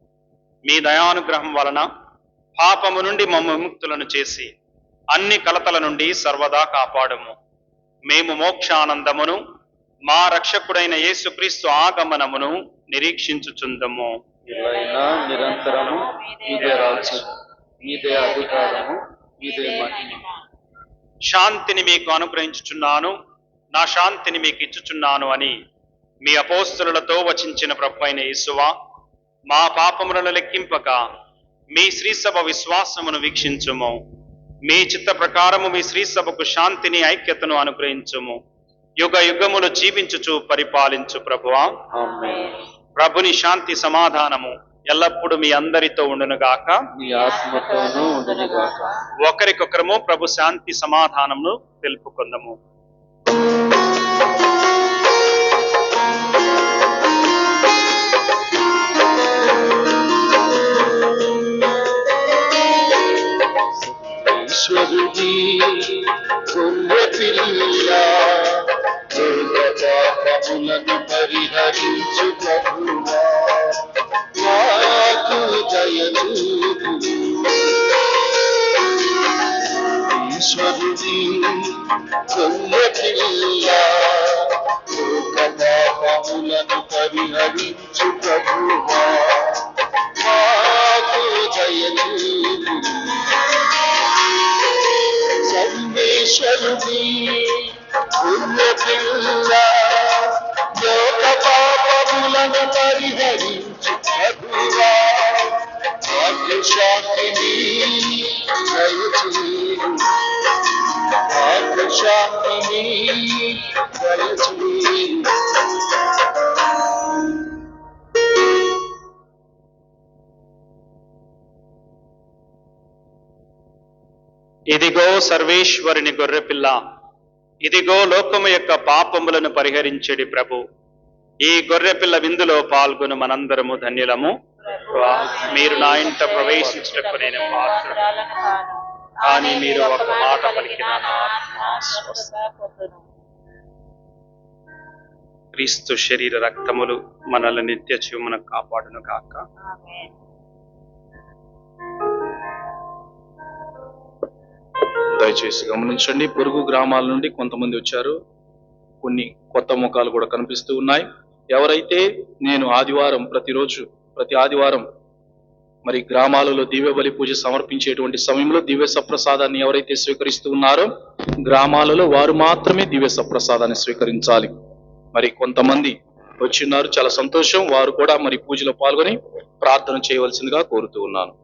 మీ దయానుగ్రహం వలన పాపము నుండి మమ్ము విముక్తులను చేసి అన్ని కలతల నుండి సర్వదా కాపాడుము. మేము మోక్షానందమును మా రక్షకుడైన యేసుక్రీస్తు ఆగమనమును నిరీక్షించుచుందము. ఇలాయినా నిరంతరము మీదే రాజ్యం, మీదే అధికారము, మీదే మహిమ. శాంతిని మీకు అనుగ్రహించుచున్నాను, నా శాంతిని మీకు ఇచ్చుచున్నాను అని మీ అపోస్తలులతో వచించిన ప్రభు అయిన యేసువా, మా పాపములను లెక్కింపక మీ శ్రీసభ విశ్వాసమును వీక్షించుము. మీ చిత్త ప్రకారము మీ శ్రీసభకు శాంతిని ఐక్యతను అనుగ్రహించుము. యుగ యుగములు జీవించుచు పరిపాలించు ప్రభువా. ఆమేన్. ప్రభుని శాంతి సమాధానము ఎల్లప్పుడూ మీ అందరితో ఉండునుగాక, మీ ఆత్మతోనూ ఉండునుగాక. ఒకరికొకరము ప్రభు శాంతి సమాధానమును తెలుపుకుందాము. ఈశ్వరుడి ఈశ్వరుని గొర్రె పిల్ల లోక పాపములను పరిహరించు ప్రభువా మాకు దయచూపు ఈశ్వరుని గొర్రె పిల్ల లోక పాపములను పరిహరించు ప్రభువా మాకు దయచూపు సర్వేశ్వరుని గొర్రె పిల్ల లోక పాపములను పరిహరించు ప్రభువా మాకు శాంతిని దయచేయు మాకు శాంతిని దయచేయు ఇదిగో సర్వేశ్వరుని గొర్రెపిల్ల, ఇదిగో లోకము యొక్క పాపములను పరిహరించెడి ప్రభు. ఈ గొర్రెపిల్ల విందులో పాల్గొను మనందరము ధన్యులము. మీరు నా ఇంట ప్రవేశించటకు నేను పాత్రుడను, కానీ మీరు ఒక మాట పలికిన నా ఆత్మ స్వస్థపడును. క్రీస్తు శరీర రక్తములు మనల్ని నిత్య జీవమున కాపాడును కాక. దయచేసి గమనించండి, పొరుగు గ్రామాల నుండి కొంతమంది వచ్చారు. కొన్ని కొత్త ముఖాలు కూడా కనిపిస్తూ ఉన్నాయి. ఎవరైతే నేను ప్రతి ఆదివారం మరి గ్రామాలలో దివ్య బలి పూజ సమర్పించేటువంటి సమయంలో దివ్య సప్రసాదాన్ని ఎవరైతే స్వీకరిస్తూ ఉన్నారో గ్రామాలలో వారు మాత్రమే దివ్య సప్రసాదాన్ని స్వీకరించాలి. మరి కొంతమంది వచ్చిన్నారు, చాలా సంతోషం. వారు కూడా మరి పూజలో పాల్గొని ప్రార్థన చేయవలసిందిగా కోరుతూ ఉన్నాను.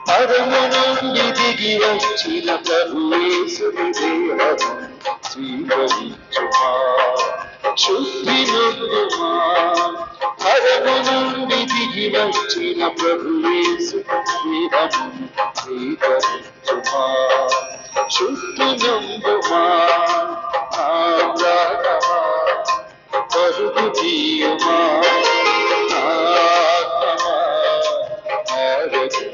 పరము నుండి దిగి వచ్చిన ప్రభుయేసుని దేహము స్వీకరించుమా, శుద్ధి నొందుమా. పరము నుండి దిగి వచ్చిన ప్రభుయేసుని దేహము స్వీకరించుమా, శుద్ధి నొందుమా. ఆ ప్రాణమా పరుగు తీయుమా, ఆత్మమా ఆరగించుమా.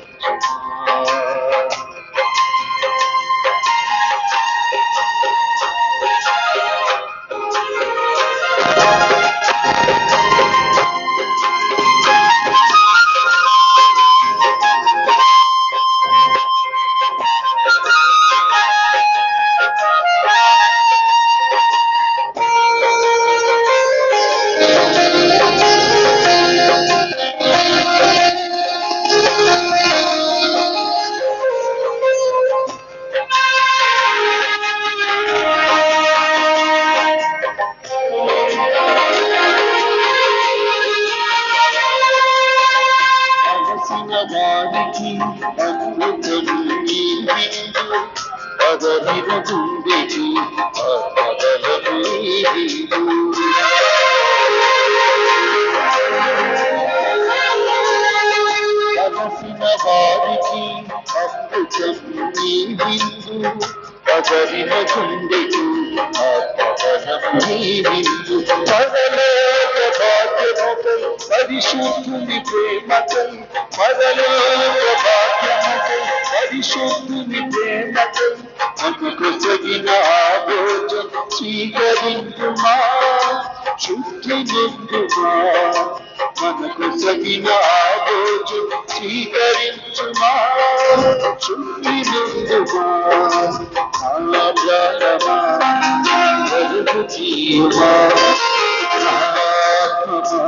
వారికి అమృతం నీ విందు, పదవిన గుండెకి ఆత్మబలము నీ విందు. అలసిన వారికి అమృతం నీ విందు, పదవిన గుండెకి ఆత్మబలము నీ విందు. పరలోక భాగ్యముకై పరిశుద్ధుని ప్రేమకై, పరలోక భాగ్యముకై పరిశుద్ధుని ప్రేమకై మనకు తగిన ఆలోచన స్వీకరించుమా, శుద్ధి నిందుమా. మనకు సగిన ఆదోచు స్వీకరించుమా శుద్ధి నుండుమా నా ప్రాణమా వెలుగు తీయుమా నా ఆత్మమా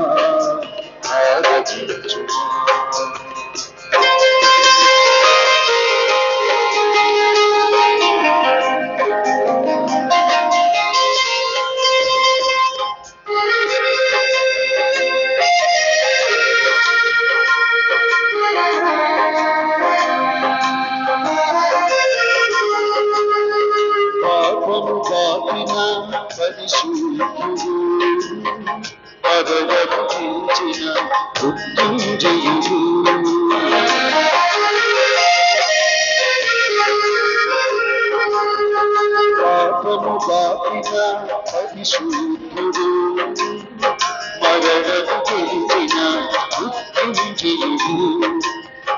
ఆరాధించుమా. పాపము పాపిన పరిశుద్ధుడు పదవచించిన మృత్యుంజయుడు పాపము పాపిన పరిశుద్ధుడు మరణము గెలిచిన మృత్యుంజయుడు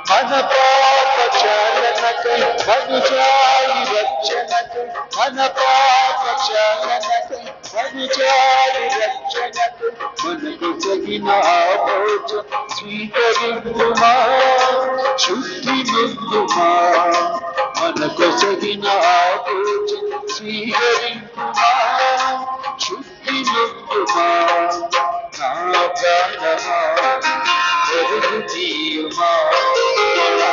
మన పాప చాలనకై మనుజాయి రక్షణకై మన పాప చాలనకై మనుజాయి రక్షణకై మనకు తగిన ఆపోచ స్వీకరించుమా శుద్ధి నుండుమా మనకు తగిన ఆపోచ స్వీకరించుమా శుద్ధి నుండుమా నా ప్రాణమా వెలుగు తీయుమా నా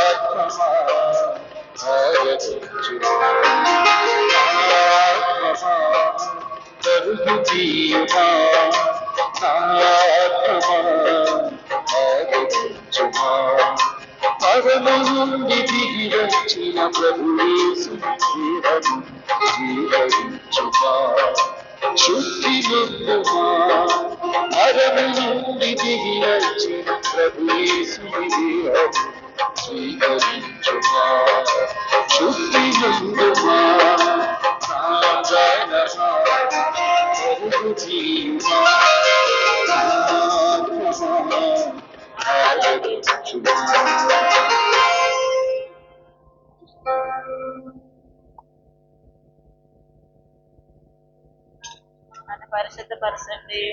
ఆత్మమా ఆరాధించుమా నా ఆత్మమా వెలుగు తీయుమా నా ఆత్మమా ఆరాధించుమా. పరము నుండి దిగి వచ్చిన ప్రభు యేసు దేహము జీవించుమా శుద్ధి నుండుమా పరము నుండి దిగి వచ్చిన ప్రభు యేసు దేహము స్వీకరించుమా శుద్ధి నుండుమా నా ప్రాణమా వెలుగు తీయుమా నా ఆత్మమా ఆరాధించుమా. నన్ను పరిశుద్ధపరచండి,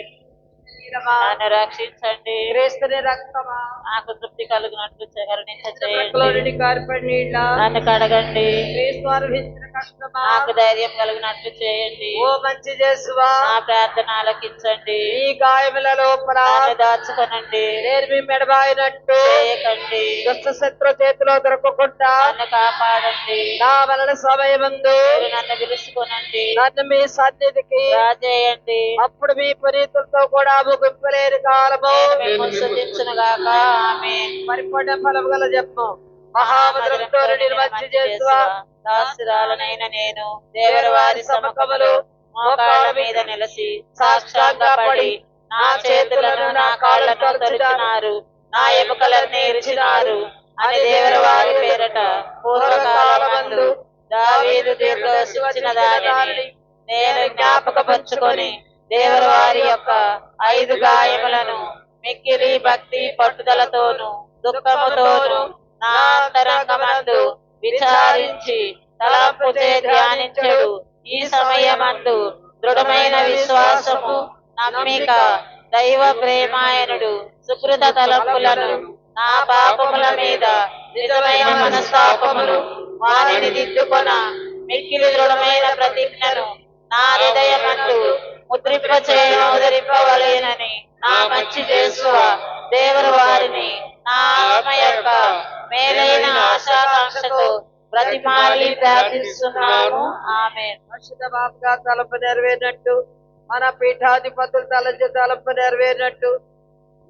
నన్ను రక్షించండి, క్రీస్తుని రక్తమా నాకు తృప్తి కలుగునట్లు కరుణించండి, రక్తంలోని కార్పడి నీళ్ళ నన్ను కడగండి, క్రీస్తు అనుభవించిన కష్టమా నాకు ధైర్యం కలిగినట్లు చేయండి, ఓ మంచి చేసువా నా ప్రార్థన ఆలకించండి, ఈ గాయముల లోపల నన్ను దాచుకొనండి, నేను మీ మెడబాయినట్టు చేయకండి, దుష్ట శత్రు చేతిలో దొరకకుండా నన్ను కాపాడండి, నా వలన సమయమందు మీరు నన్ను పిలుచుకొనండి, నన్ను మీ సన్నిధికి రాజేయండి, అప్పుడు మీ పునీతులతో కూడా ముగింపలేని కాలము మిమ్మల్ని స్తుతించునుగాక. ఆమేన్. పరిపూర్ణ ఫలము గల జపము మహామధురంతో నిర్మచ్చి చేసువా దాసురాలనైన నేను దేవరి వారి సముఖములు మోకాళ్ళ మీద నిలిచి సాష్టాంగపడి నా చేతులను నా కాళ్ళను తొలిచినారు, నా ఎముకలన్నీ ఇరిచినారు అని దేవరి వారి పేరట పూర్వకాలమందు దావీదు దీర్ఘోషించిన దానిని నేను జ్ఞాపకపరుచుకొని దేవరి వారి యొక్క 5 గాయములను మిక్కిలి భక్తి పట్టుదలతోను దుఃఖముతోను నా అంతరంగమందు విచారించి తలంపుచే ధ్యానించడు ఈ సమయమందు దృఢమైన విశ్వాసము నమ్మిక దైవ ప్రేమాయనుడు సుకృత తలంపులను నా పాపముల మీద నిజమైన మనస్తాపములు వారిని దిద్దుకొన మిక్కిలి దృఢమైన ప్రతిజ్ఞను నా హృదయమందు ముద్రింపవలేనని నా మంచి చేసువ దేవరు వారిని నా ఆత్మ యొక్క మేలైన ఆశాకాంక్షతో ప్రతిమాలి ప్రార్థిస్తున్నాను. ఆమేన్. పరిశుద్ధ బాబుగా తలంపు నెరవేరినట్టు మన పీఠాధిపతులు తలంచే తలంపు నెరవేరినట్టు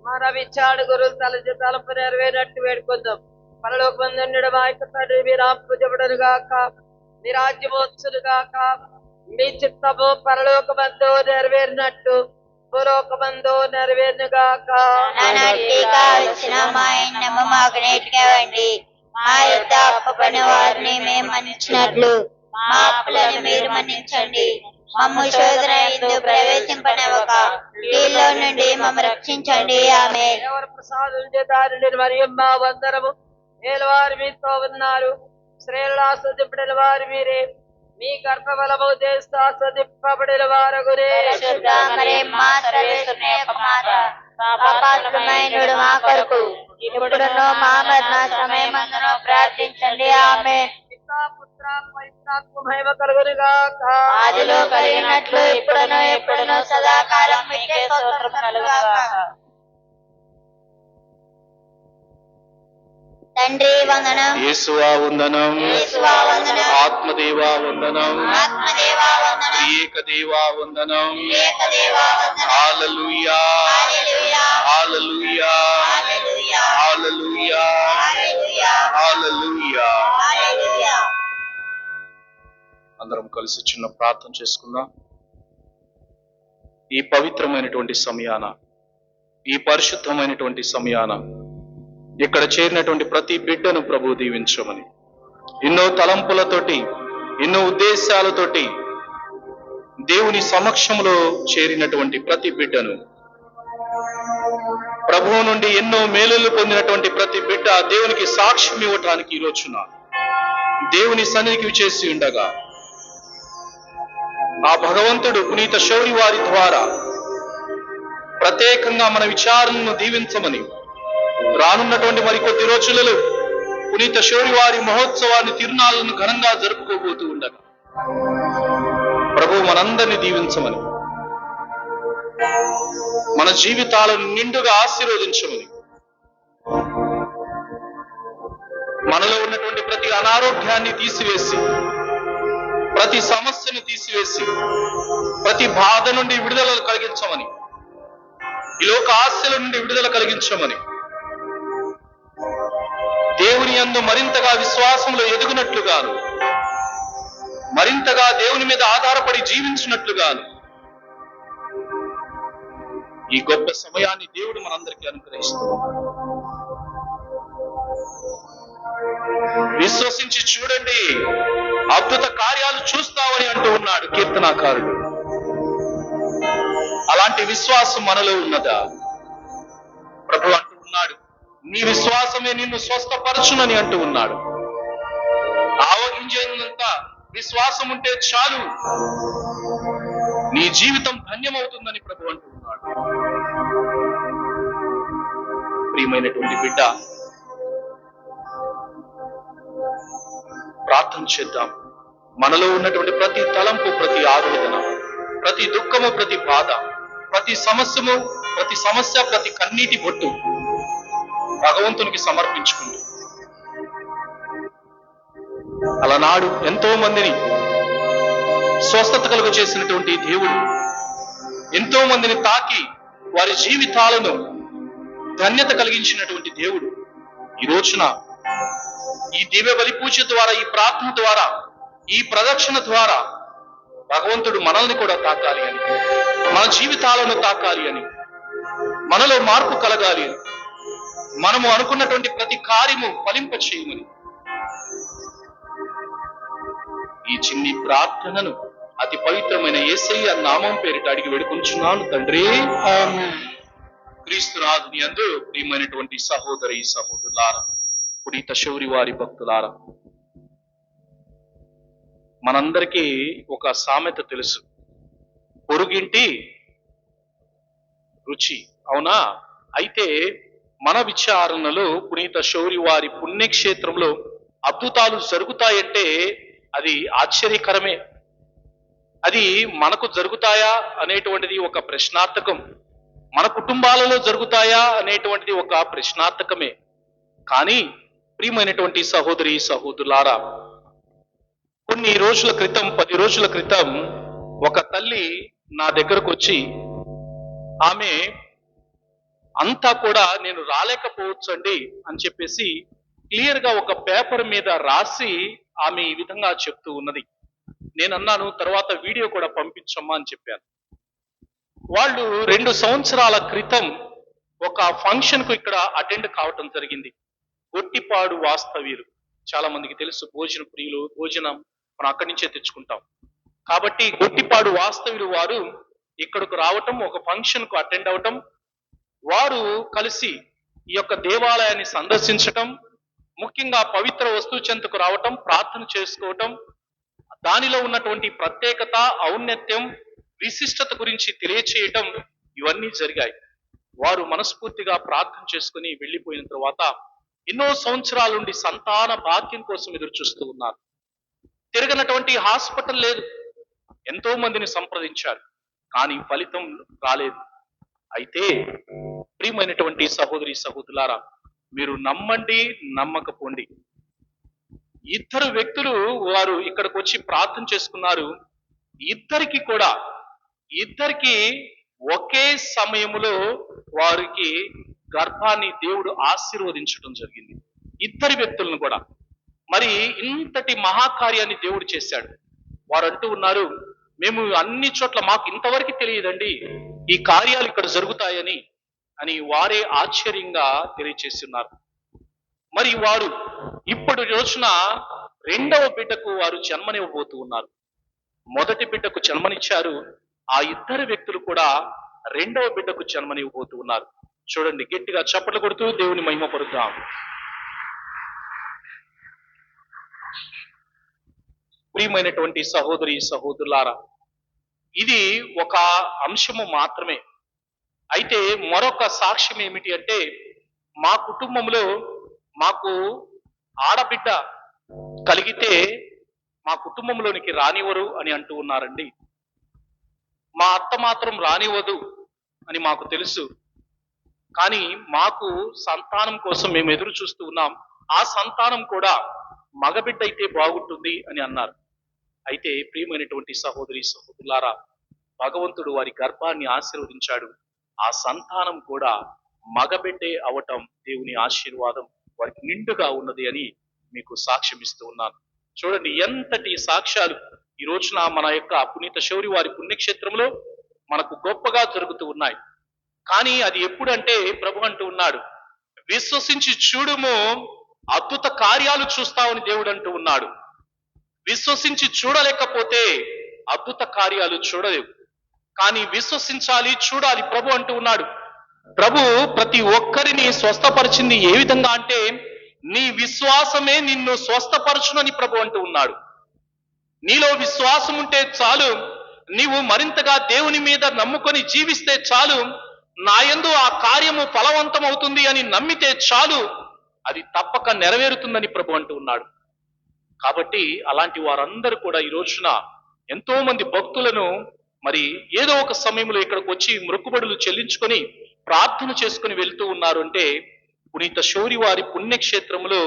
మన విచారణ గురువులు తలంచే తలంపు నెరవేరినట్టు వేడుకుందాం. పరలోక బంధుడు మా యొక్క తండ్రి మీ రాంపుజబడను గాక, మీ రాజ్యమోత్సును గాక, మీ చిత్తము పరలోక బంధు నెరవేరినట్టు భూలోక బంధు నెరవేరును గాక. నానాటికి కావలసిన మా ఎన్నము మాకు నేటిగా ఇవ్వండి, మా యొక్క అప్పపడిన వారిని మేము మన్నించినట్లు మా అప్పులను మీరు మన్నించండి, మమ్ము శోధన యందు ప్రవేశింపనివ్వక కీడులో నుండి మమ్ము రక్షించండి. ఆమేన్. ఎవరు ప్రసాదం చేతారండి మరియమ్మ వందనము, ఏలవారు మీతో ఉన్నారు, స్త్రీలలో ఆస్వాదింపడిన వారు మీరే, మీ గర్భఫలము చేస్తూ ఆస్వాదింపబడిన వారగురే. పరిశుద్ధ మరియమ్మ సర్వేశ్వరుని యొక్క మాత, పాపాత్మైనడు మా కొరకు ఇప్పుడును మా మరణ సమయమందును ప్రార్థించండి. ఆమేన్. పితా పుత్ర పవిత్రాత్మ మహిమ కలుగునుగాక. ఆదిలో కలిగినట్లు ఇప్పుడును ఎప్పుడును సదాకాలం మీకే స్తోత్రం కలుగుగాక. తండ్రి వందనం, యేసువా వందనం, యేసువా వందనం, ఆత్మదేవా వందనం, ఆత్మదేవా వందనం, ఏకదేవా వందనం. ఏకదేవా వందనం. హల్లెలూయా, హల్లెలూయా, హల్లెలూయా, హల్లెలూయా, హల్లెలూయా, హల్లెలూయా, హల్లెలూయా. హల్లెలూయా. అందరం కలిసి చిన్న ప్రార్థన చేసుకుందాం. ఈ పవిత్రమైనటువంటి సమయాన, ఈ పరిశుద్ధమైనటువంటి సమయాన ఇక్కడ చేరినటువంటి ప్రతి బిడ్డను ప్రభు దీవించమని, ఎన్నో తలంపులతోటి, ఎన్నో ఉద్దేశాలతోటి దేవుని సమక్షంలో చేరినటువంటి ప్రతి బిడ్డను, ప్రభువు నుండి ఎన్నో మేలులు పొందినటువంటి ప్రతి బిడ్డ దేవునికి సాక్ష్యం ఇవ్వటానికి ఈ రోజున దేవుని సన్నిధికి విచేసి ఉండగా, ఆ భగవంతుడు పునీత శౌరి వారి ద్వారా ప్రత్యేకంగా మన విచారణను దీవించమని, రానున్నటువంటి మరికొద్ది రోజులలో పునీత శౌరి వారి మహోత్సవాన్ని, తిరునాళ్లను ఘనంగా జరుపుకోబోతూ ఉండగా ప్రభు మనందరినీ దీవించమని, మన జీవితాలను నిండుగా ఆశీర్వదించమని, మనలో ఉన్నటువంటి ప్రతి అనారోగ్యాన్ని తీసివేసి, ప్రతి సమస్యను తీసివేసి, ప్రతి బాధ నుండి విడుదల కలిగించమని, ఈ లోక ఆశల నుండి విడుదల కలిగించమని, దేవుని యందు మరింతగా విశ్వాసంలో ఎదుగునట్లుగాను, మరింతగా దేవుని మీద ఆధారపడి జీవించినట్లుగాను ఈ గొప్ప సమయాన్ని దేవుడు మనందరికీ అనుగ్రహిస్తున్నాడు. విశ్వసించి చూడండి, అద్భుత కార్యాలు చూస్తావని అంటూ ఉన్నాడు కీర్తనాకారుడు. అలాంటి విశ్వాసం మనలో ఉన్నదా? ప్రభు అంటూ ఉన్నాడు, నీ విశ్వాసమే నిన్ను స్వస్థపరచునని అంటూ ఉన్నాడు. ఆవగించేంత విశ్వాసం ఉంటే చాలు, నీ జీవితం ధన్యమవుతుందని ప్రభు అంటూ ఉన్నాడు. ప్రియమైనటువంటి బిడ్డ, ప్రార్థన చేద్దాం. మనలో ఉన్నటువంటి ప్రతి తలంపు, ప్రతి ఆవేదన, ప్రతి దుఃఖము, ప్రతి బాధ, ప్రతి సమస్య, ప్రతి కన్నీటి బొట్టు భగవంతునికి సమర్పించుకుంటూ, అలనాడు ఎంతో మందిని స్వస్థత కలుగ చేసినటువంటి దేవుడు, ఎంతో మందిని తాకి వారి జీవితాలను ధన్యత కలిగించినటువంటి దేవుడు, ఈ రోజున ఈ దివ్య బలి పూజ ద్వారా, ఈ ప్రార్థన ద్వారా, ఈ ప్రదక్షిణ ద్వారా భగవంతుడు మనల్ని కూడా తాకాలి అని, మన జీవితాలను తాకాలి అని, మనలో మార్పు కలగాలి అని, మనము అనుకున్నటువంటి ప్రతి కార్యము ఫలింప చేయమని ఈ చిన్ని ప్రార్థనను అతి పవిత్రమైన యేసయ్య నామం పేరిట అడిగి వేడుకుంటున్నాను తండ్రి. క్రీస్తునాథుని యందు ప్రియమైనటువంటి సహోదరి సహోదరులారా, పునీత శౌరి వారి భక్తులారా, మనందరికీ ఒక సామెత తెలుసు, పొరుగింటి రుచి, అవునా? అయితే మన విచారణలో పునీత శౌరి వారి పుణ్యక్షేత్రంలో అద్భుతాలు జరుగుతాయంటే అది ఆశ్చర్యకరమే. అది మనకు జరుగుతాయా అనేటువంటిది ఒక ప్రశ్నార్థకం, మన కుటుంబాలలో జరుగుతాయా అనేటువంటిది ఒక ప్రశ్నార్థకమే. కానీ ప్రియమైనటువంటి సహోదరి సహోదరులారా, కొన్ని రోజుల క్రితం, 10 రోజుల క్రితం ఒక తల్లి నా దగ్గరకు వచ్చి, ఆమె అంతా కూడా నేను రాలేకపోవచ్చు అండి అని చెప్పేసి క్లియర్ గా ఒక పేపర్ మీద రాసి ఆమె ఈ విధంగా చెప్తూ ఉన్నది. నేను అన్నాను, తర్వాత వీడియో కూడా పంపించమ్మా అని చెప్పాను. వాళ్ళు 2 సంవత్సరాల క్రితం ఒక ఫంక్షన్ కు ఇక్కడ అటెండ్ కావటం జరిగింది. గొట్టిపాడు వాస్తవ్యులు, చాలా మందికి తెలుసు, భోజన ప్రియులు, భోజనం మనం అక్కడి నుంచే తెచ్చుకుంటాం. కాబట్టి గొట్టిపాడు వాస్తవ్యులు వారు ఇక్కడకు రావటం, ఒక ఫంక్షన్ కు అటెండ్ అవటం, వారు కలిసి ఈ యొక్క దేవాలయాన్ని సందర్శించటం, ముఖ్యంగా పవిత్ర వస్తువు చెంతకు రావటం, ప్రార్థన చేసుకోవటం, దానిలో ఉన్నటువంటి ప్రత్యేకత, ఔన్నత్యం, విశిష్టత గురించి తెలియచేయటం, ఇవన్నీ జరిగాయి. వారు మనస్ఫూర్తిగా ప్రార్థన చేసుకుని వెళ్ళిపోయిన తర్వాత ఎన్నో సంవత్సరాల నుండి సంతాన భాగ్యం కోసం ఎదురు చూస్తూ ఉన్నారు. తిరగనటువంటి హాస్పిటల్ లేదు. ఎంతో మందిని సంప్రదించారు, కానీ ఫలితం రాలేదు. అయితే ప్రియమైనటువంటి సహోదరి సహోదరులారా, మీరు నమ్మండి నమ్మకపోండి, ఇద్దరు వ్యక్తులు వారు ఇక్కడికి వచ్చి ప్రార్థన చేసుకున్నారు. ఇద్దరికి ఒకే సమయంలో వారికి గర్భాన్ని దేవుడు ఆశీర్వదించడం జరిగింది. ఇద్దరి వ్యక్తులను కూడా. మరి ఇంతటి మహాకార్యాన్ని దేవుడు చేశాడు. వారు అంటూ ఉన్నారు, మేము అన్ని చోట్ల మాకు ఇంతవరకు తెలియదండి ఈ కార్యాలు ఇక్కడ జరుగుతాయని అని వారే ఆశ్చర్యంగా తెలియచేస్తున్నారు. మరి వారు ఇప్పుడు రోజున రెండవ బిడ్డకు వారు జన్మనివ్వబోతూ ఉన్నారు. మొదటి బిడ్డకు జన్మనిచ్చారు. ఆ ఇద్దరు వ్యక్తులు కూడా రెండవ బిడ్డకు జన్మనివ్వబోతూ ఉన్నారు. చూడండి, గట్టిగా చప్పట్లు కొడుతూ దేవుని మహిమపరుద్దాం. ప్రియమైనటువంటి సహోదరి సహోదరులారా, ఇది ఒక అంశము మాత్రమే. అయితే మరొక సాక్ష్యం ఏమిటి అంటే, మా కుటుంబంలో మాకు ఆడబిడ్డ కలిగితే మా కుటుంబంలోనికి రానివ్వరు అని అంటూ ఉన్నారండి. మా అత్త మాత్రం రానివ్వదు అని మాకు తెలుసు, కానీ మాకు సంతానం కోసం మేము ఎదురు చూస్తూ ఉన్నాం. ఆ సంతానం కూడా మగబిడ్డ అయితే బాగుంటుంది అని అన్నారు. అయితే ప్రియమైనటువంటి సహోదరి సహోదరులారా, భగవంతుడు వారి గర్భాన్ని ఆశీర్వదించాడు. ఆ సంతానం కూడా మగబిడ్డే అవటం దేవుని ఆశీర్వాదం వారికి నిండుగా ఉన్నది అని మీకు సాక్ష్యం ఇస్తూ ఉన్నాను. చూడండి, ఎంతటి సాక్ష్యాలు ఈ రోజున మన యొక్క పునీత శౌరి వారి పుణ్యక్షేత్రంలో మనకు గొప్పగా జరుగుతూ ఉన్నాయి. కానీ అది ఎప్పుడంటే ప్రభు అంటూ ఉన్నాడు, విశ్వసించి చూడుము, అద్భుత కార్యాలు చూస్తావని దేవుడు అంటూ ఉన్నాడు. విశ్వసించి చూడలేకపోతే అద్భుత కార్యాలు చూడలేవు, కానీ విశ్వసించాలి, చూడాలి. ప్రభు అంటూ ఉన్నాడు. ప్రభు ప్రతి ఒక్కరిని స్వస్థపరిచింది ఏ విధంగా అంటే, నీ విశ్వాసమే నిన్ను స్వస్థపరచునని ప్రభు అంటూ ఉన్నాడు. నీలో విశ్వాసం ఉంటే చాలు, నీవు మరింతగా దేవుని మీద నమ్ముకొని జీవిస్తే చాలు, నా యందు ఆ కార్యము ఫలవంతం అవుతుంది అని నమ్మితే చాలు, అది తప్పక నెరవేరుతుందని ప్రభు అంటూ ఉన్నాడు. కాబట్టి అలాంటి వారందరూ కూడా ఈ రోజున ఎంతో మంది భక్తులను మరి ఏదో ఒక సమయంలో ఇక్కడికి వచ్చి మొక్కుబడులు చెల్లించుకొని ప్రార్థన చేసుకుని వెళ్తూ ఉన్నారు. అంటే పునీత శౌరి వారి పుణ్యక్షేత్రంలో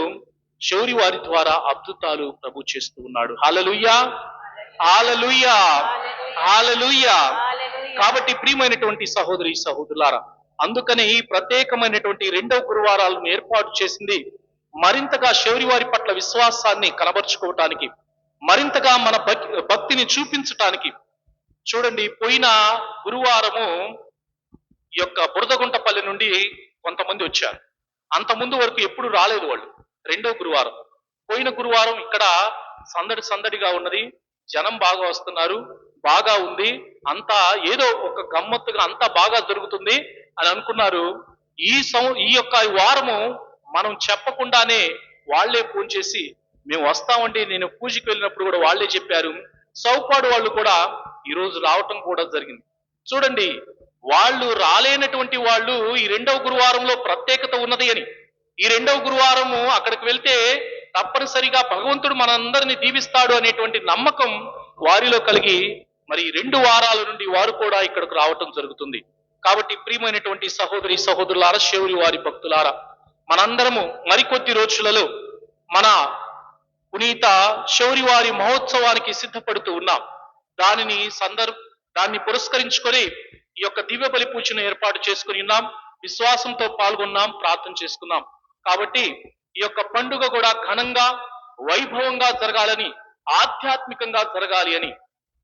శౌరి వారి ద్వారా అద్భుతాలు ప్రభు చేస్తూ ఉన్నాడు. హల్లెలూయా, హల్లెలూయా, హల్లెలూయా. కాబట్టి ప్రియమైనటువంటి సహోదరి సహోదరులారా, అందుకనే ఈ ప్రత్యేకమైనటువంటి రెండవ గురువారాలను ఏర్పాటు చేసింది మరింతగా శౌరి వారి పట్ల విశ్వాసాన్ని కనబరుచుకోవటానికి, మరింతగా మన భక్తిని చూపించటానికి. చూడండి, పోయిన గురువారము ఈ యొక్క బురదగుంటపల్లి నుండి కొంతమంది వచ్చారు. అంత ముందు వరకు ఎప్పుడు రాలేదు వాళ్ళు. రెండో గురువారం, పోయిన గురువారం ఇక్కడ సందడిగా ఉన్నది, జనం బాగా వస్తున్నారు, బాగా ఉంది, అంతా ఏదో ఒక గమ్మత్తుగా అంతా బాగా జరుగుతుంది అని అనుకున్నారు. ఈ యొక్క వారము మనం చెప్పకుండానే వాళ్లే ఫోన్ చేసి మేము వస్తామండి, నేను పూజకి వెళ్ళినప్పుడు కూడా వాళ్లే చెప్పారు. సౌపాడు వాళ్ళు కూడా ఈ రోజు రావటం కూడా జరిగింది. చూడండి, వాళ్ళు రాలేనటువంటి వాళ్ళు ఈ రెండవ గురువారంలో ప్రత్యేకత ఉన్నది అని, ఈ రెండవ గురువారము అక్కడికి వెళ్తే తప్పనిసరిగా భగవంతుడు మనందరినీ దీవిస్తాడు అనేటువంటి నమ్మకం వారిలో కలిగి మరి 2 వారాల నుండి వారు కూడా ఇక్కడికి రావటం జరుగుతుంది. కాబట్టి ప్రియమైనటువంటి సహోదరి సహోదరులారా, శౌరి వారి భక్తులారా, మనందరము మరికొద్ది రోజులలో మన పునీత శౌరి వారి మహోత్సవానికి సిద్ధపడుతూ ఉన్నాం. దాన్ని పురస్కరించుకొని ఈ యొక్క దివ్య బలి పూజను ఏర్పాటు చేసుకుని ఉన్నాం. విశ్వాసంతో పాల్గొన్నాం, ప్రార్థన చేసుకున్నాం. కాబట్టి ఈ యొక్క పండుగ కూడా ఘనంగా వైభవంగా జరగాలని, ఆధ్యాత్మికంగా జరగాలి అని,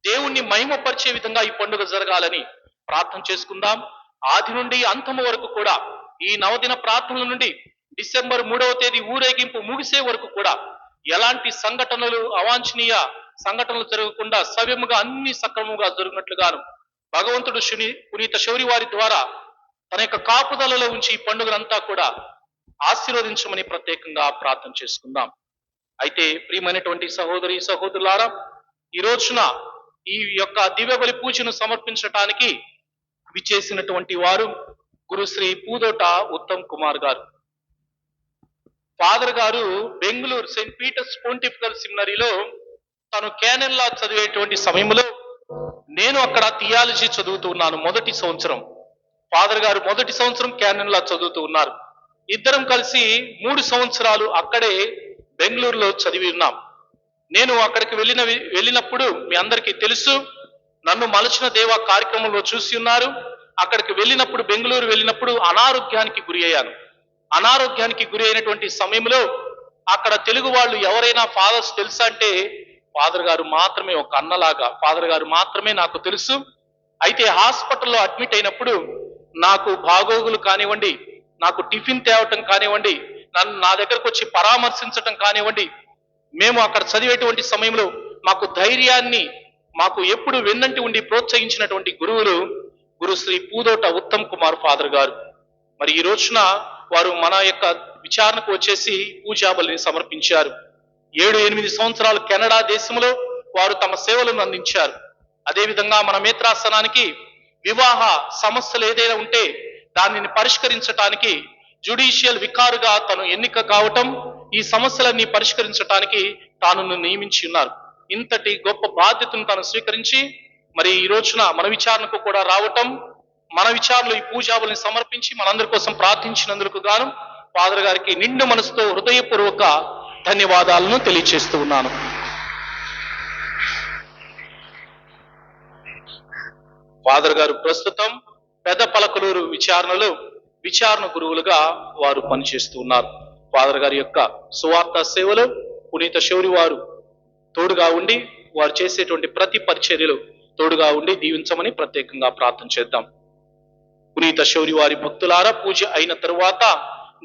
దేవుణ్ణి మహిమపరిచే విధంగా ఈ పండుగ జరగాలని ప్రార్థన చేసుకుందాం. ఆది నుండి అంతము వరకు కూడా, ఈ నవదిన ప్రార్థనల నుండి డిసెంబర్ 3వ తేదీ ఊరేగింపు ముగిసే వరకు కూడా ఎలాంటి సంఘటనలు, అవాంఛనీయ సంఘటనలు జరగకుండా సవ్యముగా అన్ని సక్రమంగా జరుగునట్లుగాను భగవంతుడు పునీత శౌరి వారి ద్వారా తన యొక్క కాపుదలలో ఉంచి ఈ పండుగనంతా కూడా ఆశీర్వదించమని ప్రత్యేకంగా ప్రార్థన చేసుకుందాం. అయితే ప్రియమైనటువంటి సహోదరి సహోదరులారా, ఈ రోజున ఈ యొక్క దివ్య బలి పూజను సమర్పించటానికి విచ్చేసినటువంటి వారు గురుశ్రీ పూదోట ఉత్తమ్ కుమార్ గారు. ఫాదర్ గారు బెంగళూరు సెయింట్ పీటర్స్ పొంటిఫికల్ సెమినరీలో తను క్యానన్ లా చదివేటువంటి సమయంలో నేను అక్కడ థియాలజీ చదువుతూ ఉన్నాను. మొదటి సంవత్సరం ఫాదర్ గారు మొదటి సంవత్సరం క్యానన్ లా చదువుతూ ఉన్నారు. ఇద్దరం కలిసి 3 సంవత్సరాలు అక్కడే బెంగళూరులో చదివి ఉన్నాం. నేను అక్కడికి వెళ్ళినప్పుడు మీ అందరికీ తెలుసు, నన్ను మలచిన దేవ కార్యక్రమంలో చూసి ఉన్నారు. అక్కడికి వెళ్ళినప్పుడు బెంగళూరు వెళ్ళినప్పుడు అనారోగ్యానికి గురి అయ్యాను. అనారోగ్యానికి గురి అయినటువంటి సమయంలో అక్కడ తెలుగు వాళ్ళు ఎవరైనా ఫాదర్స్ తెలుసా అంటే ఫాదర్ గారు మాత్రమే, ఒక అన్నలాగా ఫాదర్ గారు మాత్రమే నాకు తెలుసు. అయితే హాస్పిటల్లో అడ్మిట్ అయినప్పుడు నాకు బాగోగులు కానివ్వండి, నాకు టిఫిన్ తేవటం కానివ్వండి, నా దగ్గరకు వచ్చి పరామర్శించటం కానివ్వండి, మేము అక్కడ చదివేటువంటి సమయంలో మాకు ధైర్యాన్ని మాకు ఎప్పుడు వెన్నంటి ఉండి ప్రోత్సహించినటువంటి గురువులు గురుశ్రీ పూదోట ఉత్తమ్ కుమార్ ఫాదర్ గారు. మరి ఈ రోజున వారు మన యొక్క విచారణకు వచ్చేసి పూజాబలిని సమర్పించారు. 7-8 సంవత్సరాలు కెనడా దేశంలో వారు తమ సేవలను అందించారు. అదేవిధంగా మన మేత్రాసనానికి వివాహ సమస్యలు ఏదైనా ఉంటే దానిని పరిష్కరించటానికి జ్యుడిషియల్ వికారుగా తను ఎన్నిక కావటం, ఈ సమస్యలన్నీ పరిష్కరించటానికి తాను నియమించి ఉన్నారు. ఇంతటి గొప్ప బాధ్యతను తాను స్వీకరించి మరి ఈ రోజున మన విచారణకు కూడా రావటం, మన విచారణలో ఈ పూజాబలిని సమర్పించి మనందరి కోసం ప్రార్థించినందుకు గాను ఫాదర్ గారికి నిండు మనసుతో హృదయపూర్వక ధన్యవాదాలను తెలియజేస్తూ ఉన్నాను. ఫాదర్ గారు ప్రస్తుతం పెద్ద పలకలూరు విచారణలో విచారణ గురువులుగా వారు పనిచేస్తూ ఉన్నారు. ఫాదర్ గారి యొక్క సువార్త సేవలో పునీత శౌరి వారు తోడుగా ఉండి వారు చేసేటువంటి ప్రతి పరిచర్యలు తోడుగా ఉండి దీవించమని ప్రత్యేకంగా ప్రార్థన చేద్దాం. పునీత శౌరి వారి భక్తులారా, పూజ అయిన తరువాత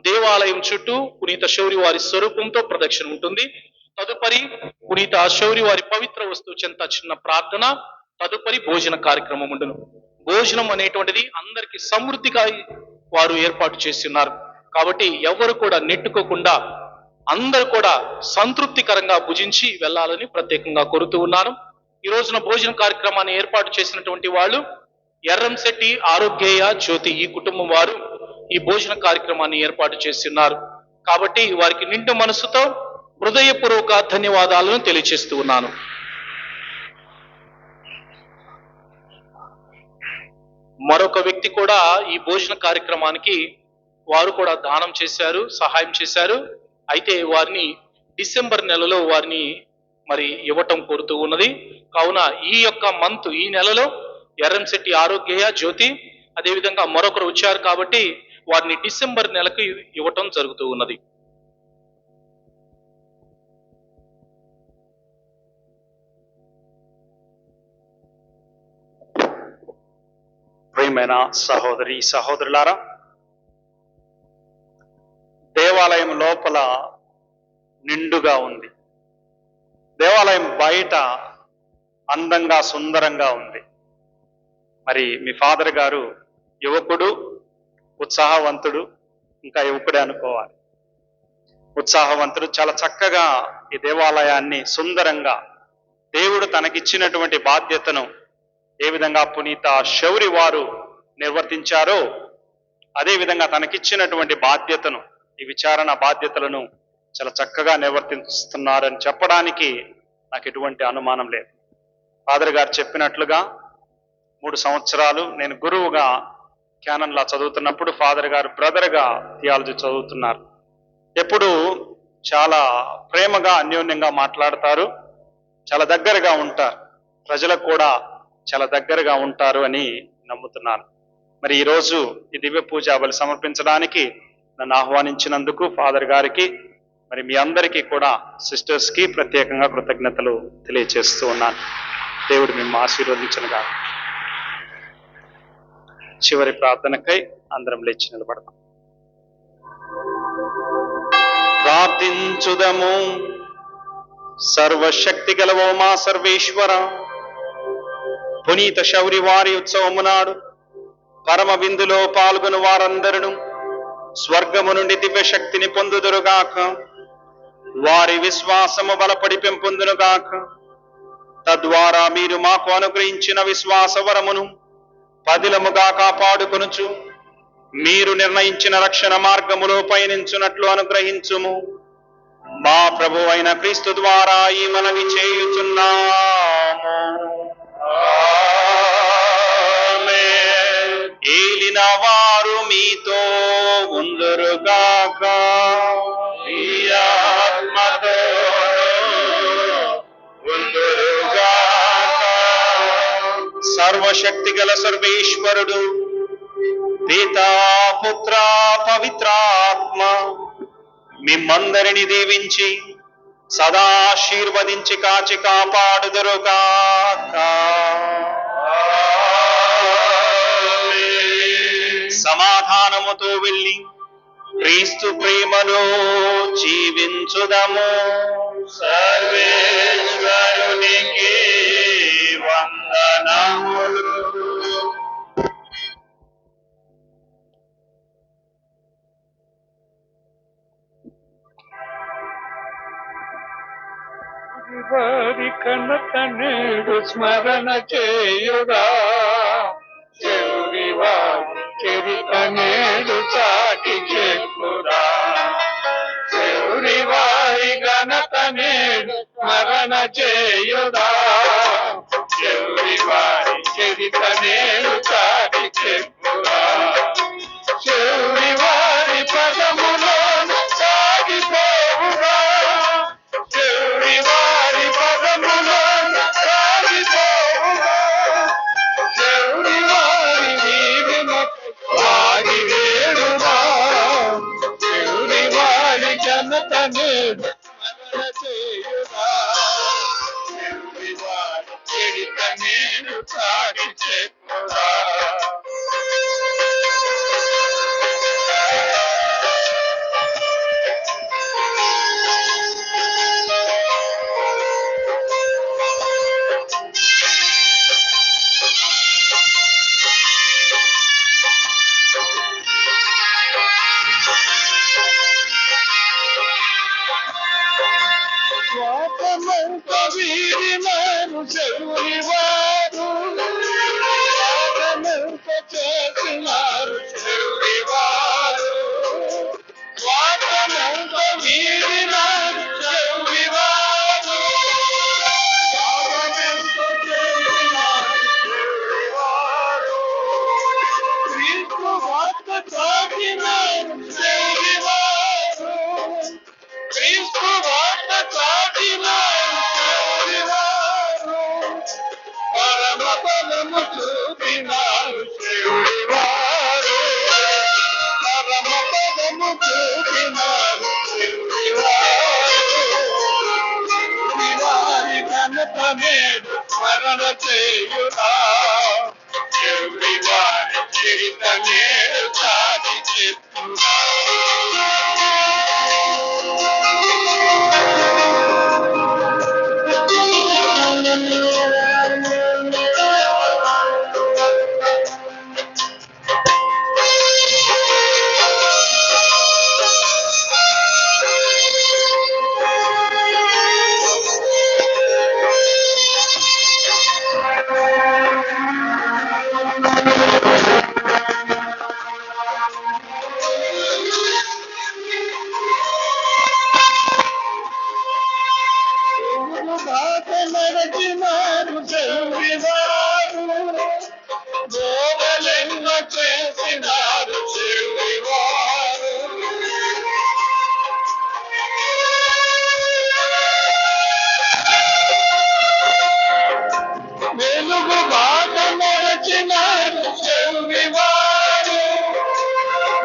దేవాలయం చుట్టూ పునీత శౌరి వారి స్వరూపంతో ప్రదక్షిణ ఉంటుంది. తదుపరి పునీత శౌరి వారి పవిత్ర వస్తువు చెంత చిన్న ప్రార్థన, తదుపరి భోజన కార్యక్రమం ఉండను. భోజనం అనేటువంటిది అందరికి సమృద్ధిగా వారు ఏర్పాటు చేసి ఉన్నారు. కాబట్టి ఎవరు కూడా నెట్టుకోకుండా అందరూ కూడా సంతృప్తికరంగా భుజించి వెళ్ళాలని ప్రత్యేకంగా కోరుతూ ఉన్నాను. ఈ రోజున భోజన కార్యక్రమాన్ని ఏర్పాటు చేసినటువంటి వాళ్ళు ఎర్రంశెట్టి ఆరోగ్యేయ జ్యోతి ఈ కుటుంబం వారు ఈ భోజన కార్యక్రమాన్ని ఏర్పాటు చేసి ఉన్నారు. కాబట్టి వారికి నిండు మనసుతో హృదయపూర్వక ధన్యవాదాలను తెలియజేస్తూ ఉన్నాను. మరొక వ్యక్తి కూడా ఈ భోజన కార్యక్రమానికి వారు కూడా దానం చేశారు, సహాయం చేశారు. అయితే వారిని డిసెంబర్ నెలలో వారిని మరి ఇవ్వటం కోరుతూ ఉన్నది. కావున ఈ యొక్క మంత్, ఈ నెలలో ఎర్రంశెట్టి ఆరోగ్యేయ జ్యోతి అదేవిధంగా మరొకరు వచ్చారు కాబట్టి వారిని డిసెంబర్ నెలకు ఇవ్వటం జరుగుతూ ఉన్నది. ప్రియమైన సహోదరి సహోదరులారా, దేవాలయం లోపల నిండుగా ఉంది. దేవాలయం బయట అందంగా సుందరంగా ఉంది. మరి మీ ఫాదర్ గారు యువకుడు, ఉత్సాహవంతుడు, ఇంకా యువకుడే అనుకోవాలి. ఉత్సాహవంతుడు, చాలా చక్కగా ఈ దేవాలయాన్ని సుందరంగా దేవుడు తనకిచ్చినటువంటి బాధ్యతను ఏ విధంగా పునీత శౌరి వారు నిర్వర్తించారో అదే విధంగా తనకిచ్చినటువంటి బాధ్యతను, ఈ విచారణ బాధ్యతలను చాలా చక్కగా నిర్వర్తిస్తున్నారని చెప్పడానికి నాకు ఎటువంటి అనుమానం లేదు. ఫాదర్ గారు చెప్పినట్లుగా 3 సంవత్సరాలు నేను గురువుగా క్యానన్లా చదువుతున్నప్పుడు ఫాదర్ గారు బ్రదర్గా థియాలజీ చదువుతున్నారు. ఎప్పుడు చాలా ప్రేమగా అన్యోన్యంగా మాట్లాడతారు, చాలా దగ్గరగా ఉంటారు, ప్రజలకు కూడా చాలా దగ్గరగా ఉంటారు అని నమ్ముతున్నాను. మరి ఈరోజు ఈ దివ్య పూజాబలి సమర్పించడానికి నన్ను ఆహ్వానించినందుకు ఫాదర్ గారికి, మరి మీ అందరికీ కూడా సిస్టర్స్కి ప్రత్యేకంగా కృతజ్ఞతలు తెలియజేస్తూ ఉన్నాను. దేవుడు మిమ్మల్ని ఆశీర్వదించనుగా. చివరి ప్రార్థనకై అందరం లేచి నిలబడతాం. ప్రార్థించుదము. సర్వశక్తి గలవో మా సర్వేశ్వర, పునీత శౌరి వారి ఉత్సవము నాడు పరమ విందులో పాల్గొను వారందరూ స్వర్గము నుండి దివ్య శక్తిని పొందుదురుగాక. వారి విశ్వాసము బలపడి పెంపొందునుగాక. తద్వారా మీరు మాకు అనుగ్రహించిన విశ్వాస వరమును పదిలముగా కాపాడుకొనుచు మీరు నిర్ణయించిన రక్షణ మార్గములో పయనించున్నట్లు అనుగ్రహించుము. మా ప్రభు అయిన క్రీస్తు ద్వారా ఈ మనవి చేయుచున్నాము. ఏలిన వారు మీతో ఉందురుగాక. మీ ఆత్మతోను ఉందురుగాక. సర్వశక్తి గల సర్వేశ్వరుడు పితా పుత్ర పవిత్రాత్మ మిమ్మందరిని దీవించి సదా ఆశీర్వదించి కాచి కాపాడుదురుగాక. సమాధానముతో వెళ్ళి క్రీస్తు ప్రేమలో జీవించుదము. సర్వేశ్వరునికి వందనములు. వారి కనత నేడు స్మరణ చేయుగా. చెరురి వారి చరిత నేడు చాటి చెప్పురా. చెరురి వారి ఘనత నేడు స్మరణ చేయుగా. చెరురి వారి చరిత నేడు చాటి చెప్పురా. చెరురి వారి పదములోను సాగిపోవుగా. చెరురి వారి పదములోను సాగిపోవుగా. చెరురి వారి వీధినకు ఆగి వేడుగా. చెరురి వారి ఘనత నేడు స్మరణ చేయుగా. చెరురి వారి చరిత నేడు చాటి చెప్పురా. స్వాతమంత వీరి మారు చెరురి వారు. స్వాతమంత చేసినారు చెరురి వారు. స్వాతమంత వీరి మారు చెరురి వారు. స్వాతమంత చేసినారు చెరురి వారు. క్రీస్తు వార్త చాటినారు చెరురి వారు. క్రీస్తు వార్త చాటినారు చెరురి వారు. పరమ పదము చూపినారు చెరురి వారు. పరమ పదము చూపినారు చెరురి వారు. చెరురి వారి ఘనత నేడు స్మరణ చేయురా. చెరురి వారి చరిత నేడు చాటి చెప్పురా. బాట నడిచినారు చెరురి వారు. బోధలెన్న చేసినారు చెరురి వారు. వెలుగు బాట నడిచినారు చెరురి వారు.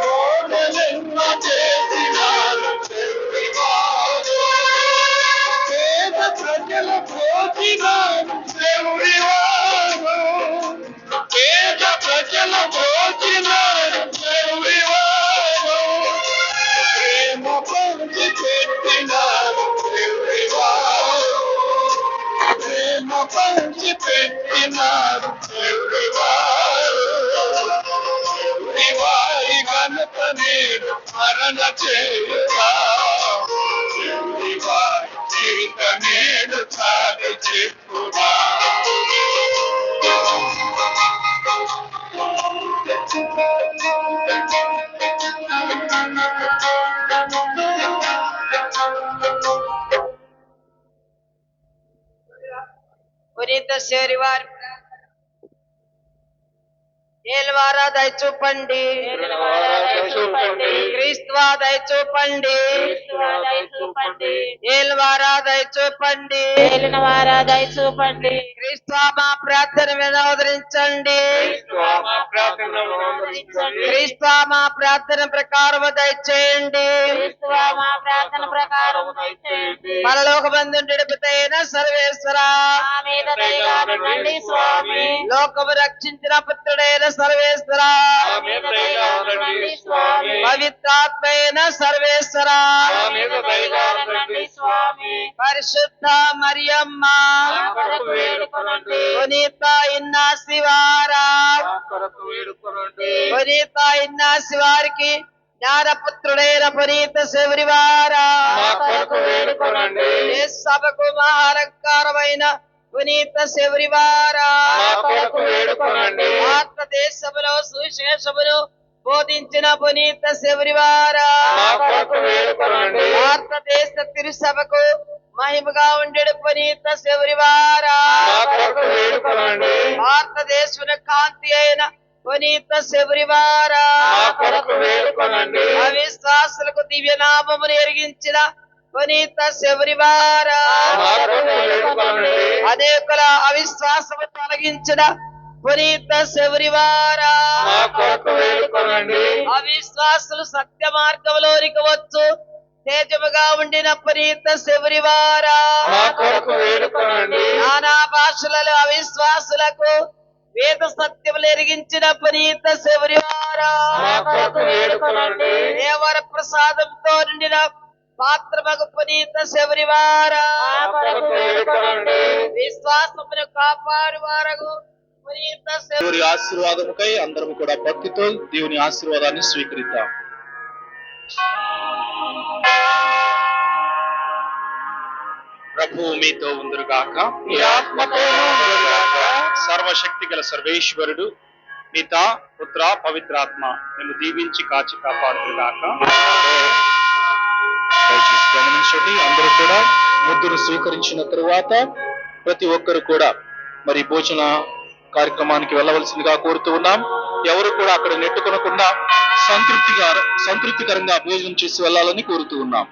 బోధలెన్న చేసినారు చెరురి వారు. పేద ప్రజల భోజనాలు చెరురి వారు. పేద ప్రజల భోజనాలు చెరురి వారు. ప్రేమ పంచి పెట్టినారు చెరురి వారు. ప్రేమ పంచి పెట్టినారు చెరురి వారు. చెరురి వారి ఘనత నేడు స్మరణ చేయురా. చెరురి వారి చరిత నేడు చాటి చెప్పురా. శివరి వారి ఏల్వారా దయచూపండి, క్రీస్తువా దయచూపండి, ఏల్వారా దయచూపండి, చూపండి. క్రీస్తువా మా ప్రార్థన వినోదరించండి, క్రీస్తువా మా ప్రార్థన ప్రకారం దయచేయండి, మా ప్రార్థన ప్రకారం పరలోక బంధుండి పితైన సర్వేశ్వరా, మా మీద దయగా ఉండండి స్వామి. లోకము రక్షించిన పుత్రుడైన సర్వేశ్వరా, మా మీద దయగా ఉండండి స్వామి. పవిత్రాత్మైన సర్వేశ్వరా, మా మీద దయగా ఉండండి స్వామి. పరిశుద్ధ మరియమ్మ, మా కొరకు వేడుకొనండి. పునీత ఇన్నాసివారా, మా కొరకు వేడుకొనండి. పునీత ఇన్నాసివారికి జ్ఞానపుత్రుడైన పునీత శబరివారా, మా కొరకు వేడుకొనండి. ఏ సభకు మహాలంకారమైన పునీత శబరివారా, మా కొరకు వేడుకొనండి. భారతదేశములో సువిశేషమును బోధించిన పునీత శబరివారా, మా కొరకు వేడుకొనండి. భారతదేశ తిరుసభకు మహిమగా ఉండేడు పునీత శబరివారా, మా కొరకు వేడుకొనండి. భారతదేశమున కాంతి అయిన పునీత శబరివారా, మా కొరకు వేడుకొనండి. అవిశ్వాసులకు దివ్యనామమును ఎరిగించిన పునీత శబరివారా, మా కొరకు వేడుకొనండి. అనేకుల అవిశ్వాసము తొలగించిన పునీత శబరివారా, మా కొరకు వేడుకొనండి. అవిశ్వాసులు సత్య మార్గంలోనికి వచ్చు తేజముగా ఉండిన పునీత శబరివారా, మా కొరకు వేడుకొనండి. నానా భాషలలో అవిశ్వాసులకు వేద సత్యములు ఎరిగించిన పునీత శబరివారా, మా కొరకు వేడుకొనండి. దేవర ప్రసాదంతో నిండిన పాత్రమగు పునీత శబరివారా, మా కొరకు వేడుకొనండి. విశ్వాసమును కాపాడు వారగు పునీత దేవుని ఆశీర్వాదముకై అందరం కూడా భక్తితో దేవుని ఆశీర్వాదాన్ని స్వీకరిద్దాం. ప్రభువు మీతో ఉందురుగాక, మీ ఆత్మతోనూ ఉండుగాక. సర్వశక్తి గల సర్వేశ్వరుడు పిత పుత్ర పవిత్రాత్మ నిన్ను దీవించి కాచి కాపాడుగాక. దయచేసి గమనించండి, అందరూ కూడా ముద్దును స్వీకరించిన తరువాత ప్రతి ఒక్కరు కూడా మరి భోజన కార్యక్రమానికి వెళ్ళవలసిందిగా కోరుతూ ఉన్నాం. ఎవరు కూడా అక్కడ నెట్టుకొనకుండా సంతృప్తికరంగా భోజనం చేసి వెళ్ళాలని కోరుతూ ఉన్నాం.